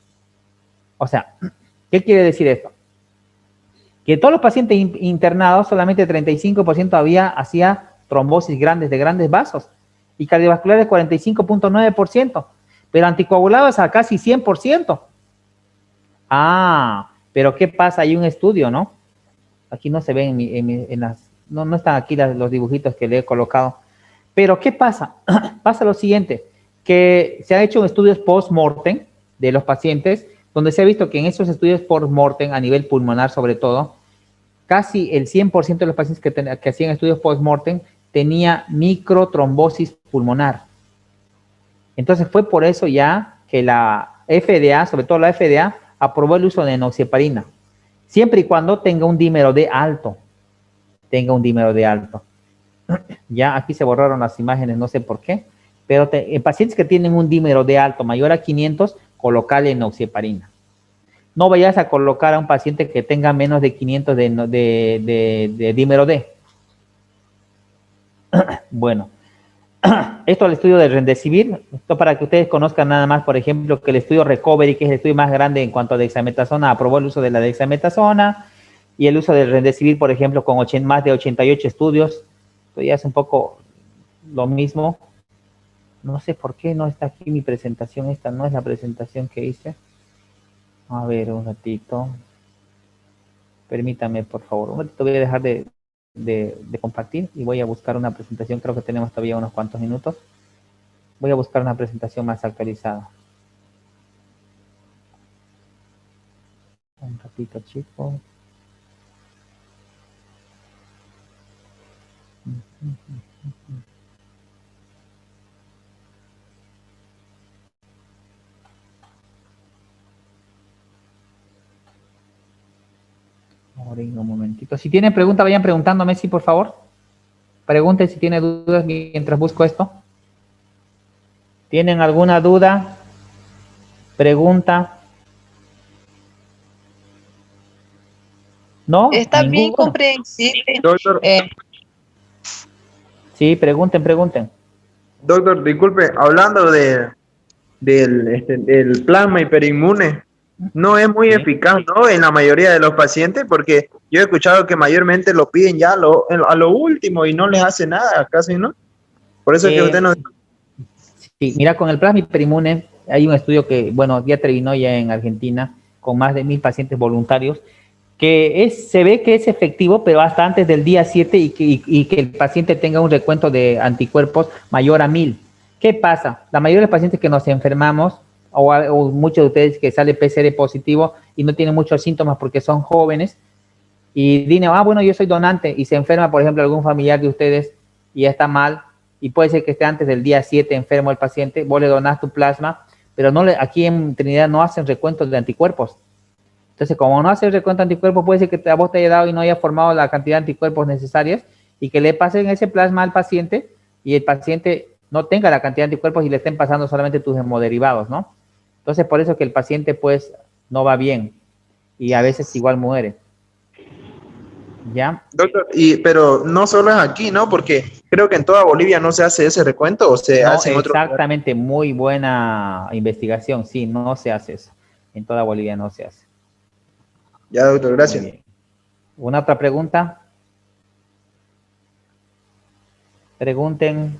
O sea, ¿qué quiere decir esto? Que todos los pacientes internados, solamente 35% hacía trombosis grandes de grandes vasos y cardiovasculares 45.9%, pero anticoagulados a casi 100%. Ah, pero ¿qué pasa? Hay un estudio, ¿no? Aquí no se ven no están aquí los dibujitos que le he colocado. Pero ¿qué pasa? Pasa lo siguiente, que se han hecho estudios post-mortem de los pacientes, donde se ha visto que en esos estudios post-mortem, a nivel pulmonar sobre todo, casi el 100% de los pacientes que hacían estudios post-mortem tenía microtrombosis pulmonar. Entonces fue por eso ya que la FDA, sobre todo la FDA, aprobó el uso de enoxaparina, siempre y cuando tenga un dímero D alto. Ya aquí se borraron las imágenes, no sé por qué, pero en pacientes que tienen un dímero D alto mayor a 500, colocarle enoxaparina. No vayas a colocar a un paciente que tenga menos de 500 de dímero D. Bueno, esto es el estudio del Remdesivir. Esto para que ustedes conozcan nada más, por ejemplo, que el estudio Recovery, que es el estudio más grande en cuanto a dexametasona, aprobó el uso de la dexametasona y el uso del Remdesivir, por ejemplo, con más de 88 estudios. Esto ya es un poco lo mismo. No sé por qué no está aquí mi presentación. Esta no es la presentación que hice. A ver, un ratito. Permítame, por favor. Un ratito voy a dejar de compartir y voy a buscar una presentación. Creo que tenemos todavía unos cuantos minutos. Voy a buscar una presentación más actualizada. Un ratito, chicos. Ahora un momentito. Si tienen preguntas, vayan preguntándome, sí, por favor. Pregunten si tienen dudas mientras busco esto. ¿Tienen alguna duda? Pregunta. ¿No? Está bien ¿Ninguno? comprensible. Doctor, Sí, pregunten. doctor, disculpe, hablando del plasma hiperinmune, no es muy Sí. eficaz, ¿no? En la mayoría de los pacientes, porque yo he escuchado que mayormente lo piden ya a lo último y no les hace nada, casi, ¿no? Por eso es que usted no... Sí, mira, con el plasma hiperinmune hay un estudio que, bueno, ya terminó ya en Argentina con más de 1000 pacientes voluntarios, que se ve que es efectivo, pero hasta antes del día 7 y que el paciente tenga un recuento de anticuerpos mayor a 1000. ¿Qué pasa? La mayoría de los pacientes que nos enfermamos, o muchos de ustedes que sale PCR positivo y no tienen muchos síntomas porque son jóvenes, y dicen, bueno, yo soy donante, y se enferma, por ejemplo, algún familiar de ustedes y ya está mal, y puede ser que esté antes del día 7 enfermo el paciente, vos le donás tu plasma, pero aquí en Trinidad no hacen recuentos de anticuerpos. Entonces, como no hace el recuento de anticuerpos, puede ser que a vos te haya dado y no haya formado la cantidad de anticuerpos necesarias y que le pasen ese plasma al paciente y el paciente no tenga la cantidad de anticuerpos y le estén pasando solamente tus hemoderivados, ¿no? Entonces, por eso que el paciente, pues, no va bien y a veces igual muere. ¿Ya? Doctor, pero no solo es aquí, ¿no? Porque creo que en toda Bolivia no se hace ese recuento o se hace en otro lugar. Exactamente, muy buena investigación. Sí, no se hace eso. En toda Bolivia no se hace. Ya, doctor, gracias. ¿Una otra pregunta? Pregunten.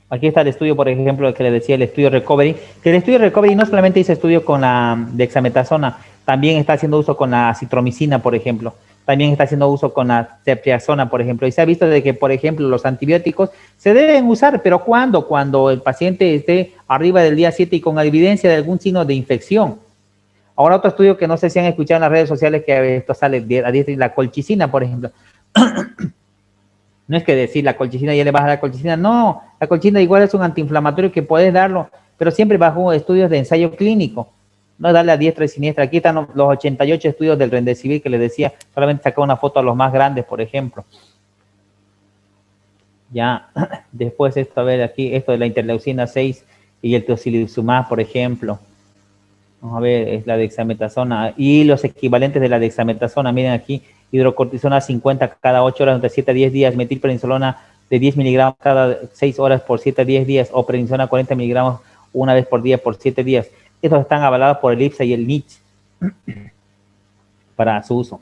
Aquí está el estudio, por ejemplo, que les decía, el estudio Recovery. Que el estudio Recovery no solamente hizo estudio con la dexametasona, también está haciendo uso con la citromicina, por ejemplo. También está haciendo uso con la ceftriaxona, por ejemplo. Y se ha visto de que, por ejemplo, los antibióticos se deben usar, pero ¿cuándo? Cuando el paciente esté arriba del día 7 y con evidencia de algún signo de infección. Ahora otro estudio que no sé si han escuchado en las redes sociales, que esto sale a diestra, la colchicina, por ejemplo. No es que decir la colchicina ya le baja la colchicina, no, la colchicina igual es un antiinflamatorio que puedes darlo, pero siempre bajo estudios de ensayo clínico, no darle a diestra y siniestra. Aquí están los 88 estudios del Remdesivir que les decía, solamente saca una foto a los más grandes, por ejemplo. Ya, después esto, a ver aquí, esto de la interleucina 6 y el tocilizumab, por ejemplo. Vamos a ver, es la dexametasona y los equivalentes de la dexametasona, miren aquí, hidrocortisona 50 cada 8 horas durante 7 a 10 días, metilprednisolona de 10 miligramos cada 6 horas por 7 a 10 días, o prednisona 40 miligramos una vez por día por 7 días. Estos están avalados por el IPSA y el NICH. para su uso.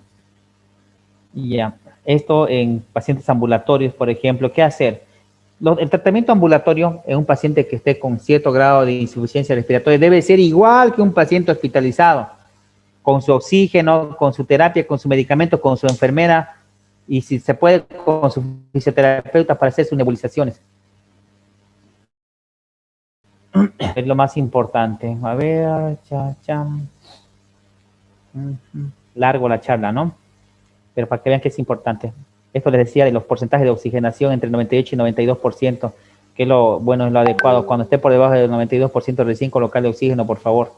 Ya, esto en pacientes ambulatorios, por ejemplo, ¿qué hacer? El tratamiento ambulatorio en un paciente que esté con cierto grado de insuficiencia respiratoria debe ser igual que un paciente hospitalizado, con su oxígeno, con su terapia, con su medicamento, con su enfermera y si se puede con su fisioterapeuta para hacer sus nebulizaciones. Es lo más importante. A ver, largo la charla, ¿no? Pero para que vean que es importante. Esto les decía de los porcentajes de oxigenación entre 98 y 92%, que es lo bueno, es lo adecuado. Cuando esté por debajo del 92% recién colocarle oxígeno, por favor.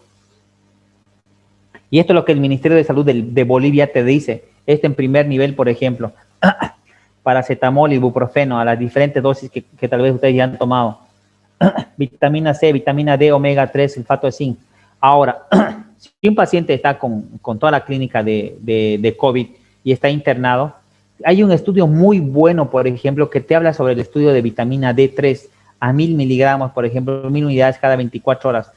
Y esto es lo que el Ministerio de Salud de Bolivia te dice. Este en primer nivel, por ejemplo, paracetamol y ibuprofeno a las diferentes dosis que tal vez ustedes ya han tomado. Vitamina C, vitamina D, omega 3, sulfato de zinc. Ahora, si un paciente está con toda la clínica de COVID y está internado, hay un estudio muy bueno, por ejemplo, que te habla sobre el estudio de vitamina D3 a 1000 miligramos, por ejemplo, 1000 unidades cada 24 horas.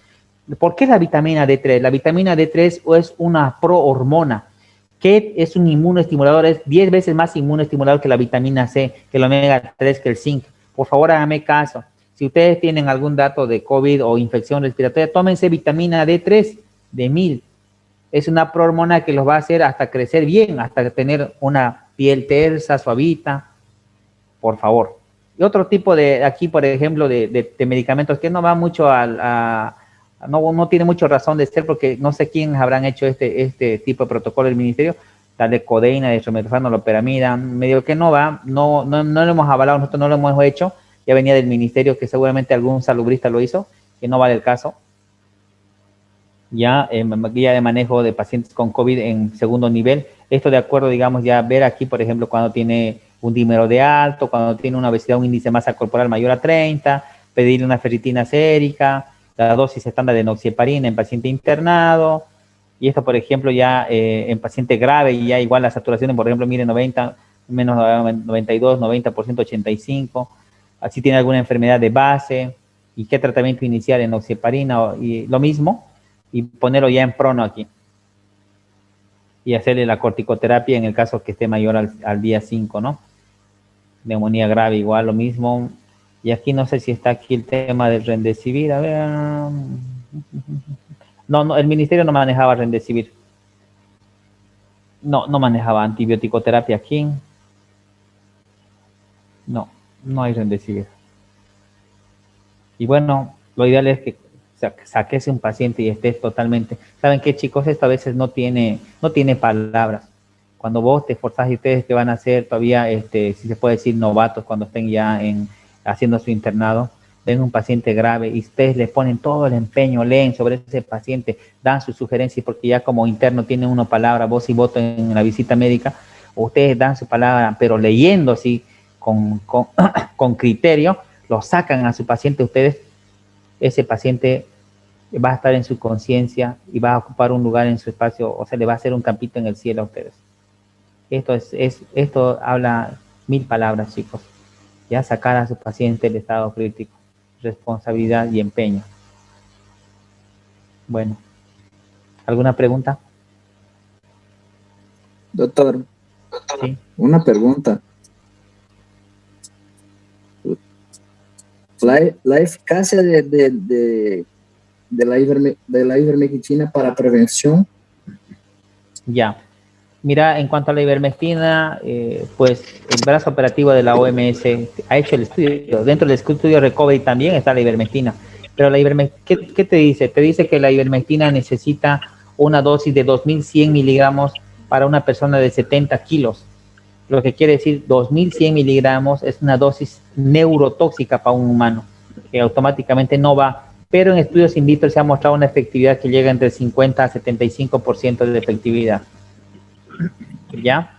¿Por qué la vitamina D3? La vitamina D3 es una prohormona que es un inmunoestimulador, es 10 veces más inmunoestimulador que la vitamina C, que el omega 3, que el zinc. Por favor, háganme caso. Si ustedes tienen algún dato de COVID o infección respiratoria, tómense vitamina D3 de 1000. Es una prohormona que los va a hacer hasta crecer bien, hasta tener una piel tersa, suavita. Por favor. Y otro tipo de, aquí, por ejemplo, de medicamentos que no va mucho no tiene mucha razón de ser porque no sé quién habrán hecho este tipo de protocolo del ministerio, la de codeína, de dextromethorfano, loperamida, medio que no va, no lo hemos avalado, nosotros no lo hemos hecho, ya venía del ministerio que seguramente algún salubrista lo hizo, que no vale el caso. Ya guía de manejo de pacientes con COVID en segundo nivel, esto de acuerdo, digamos, ya ver aquí, por ejemplo, cuando tiene un dímero de alto, cuando tiene una obesidad, un índice de masa corporal mayor a 30, pedirle una ferritina sérica, la dosis estándar de enoxaparina en paciente internado, y esto, por ejemplo, ya en paciente grave, y ya igual la saturación, por ejemplo, mire 90, menos 92, 90%, 85, así tiene alguna enfermedad de base, y qué tratamiento iniciar en enoxaparina, y lo mismo, y ponerlo ya en prono aquí, y hacerle la corticoterapia en el caso que esté mayor al día 5, ¿no? Neumonía grave, igual lo mismo. Y aquí no sé si está aquí el tema del Remdesivir. A ver. No, el ministerio no manejaba Remdesivir. No manejaba antibioticoterapia aquí. No hay Remdesivir. Y bueno, lo ideal es que saques un paciente y estés totalmente... ¿Saben qué, chicos? Esto a veces no tiene palabras. Cuando vos te esforzás y ustedes que van a ser todavía, si se puede decir, novatos, cuando estén ya haciendo su internado, ven un paciente grave y ustedes le ponen todo el empeño, leen sobre ese paciente, dan sus sugerencias, porque ya como interno tienen una palabra, voz y voto en la visita médica, ustedes dan su palabra, pero leyendo así, con criterio, lo sacan a su paciente ustedes, ese paciente va a estar en su conciencia y va a ocupar un lugar en su espacio, o sea, le va a hacer un campito en el cielo a ustedes. Esto habla 1000 palabras, chicos. Ya sacar a su paciente del estado crítico, responsabilidad y empeño. Bueno, ¿alguna pregunta? Doctor, Sí. una pregunta. La eficacia de la ivermectina para prevención. Ya. Mira, en cuanto a la ivermectina, pues el brazo operativo de la OMS ha hecho el estudio. Dentro del estudio Recovery también está la ivermectina. Pero la ivermectina, ¿qué te dice? Te dice que la ivermectina necesita una dosis de 2100 miligramos para una persona de 70 kilos. Lo que quiere decir 2100 miligramos es una dosis neurotóxica para un humano, que automáticamente no va. Pero en estudios in vitro se ha mostrado una efectividad que llega entre 50 a 75% de efectividad. ¿Ya?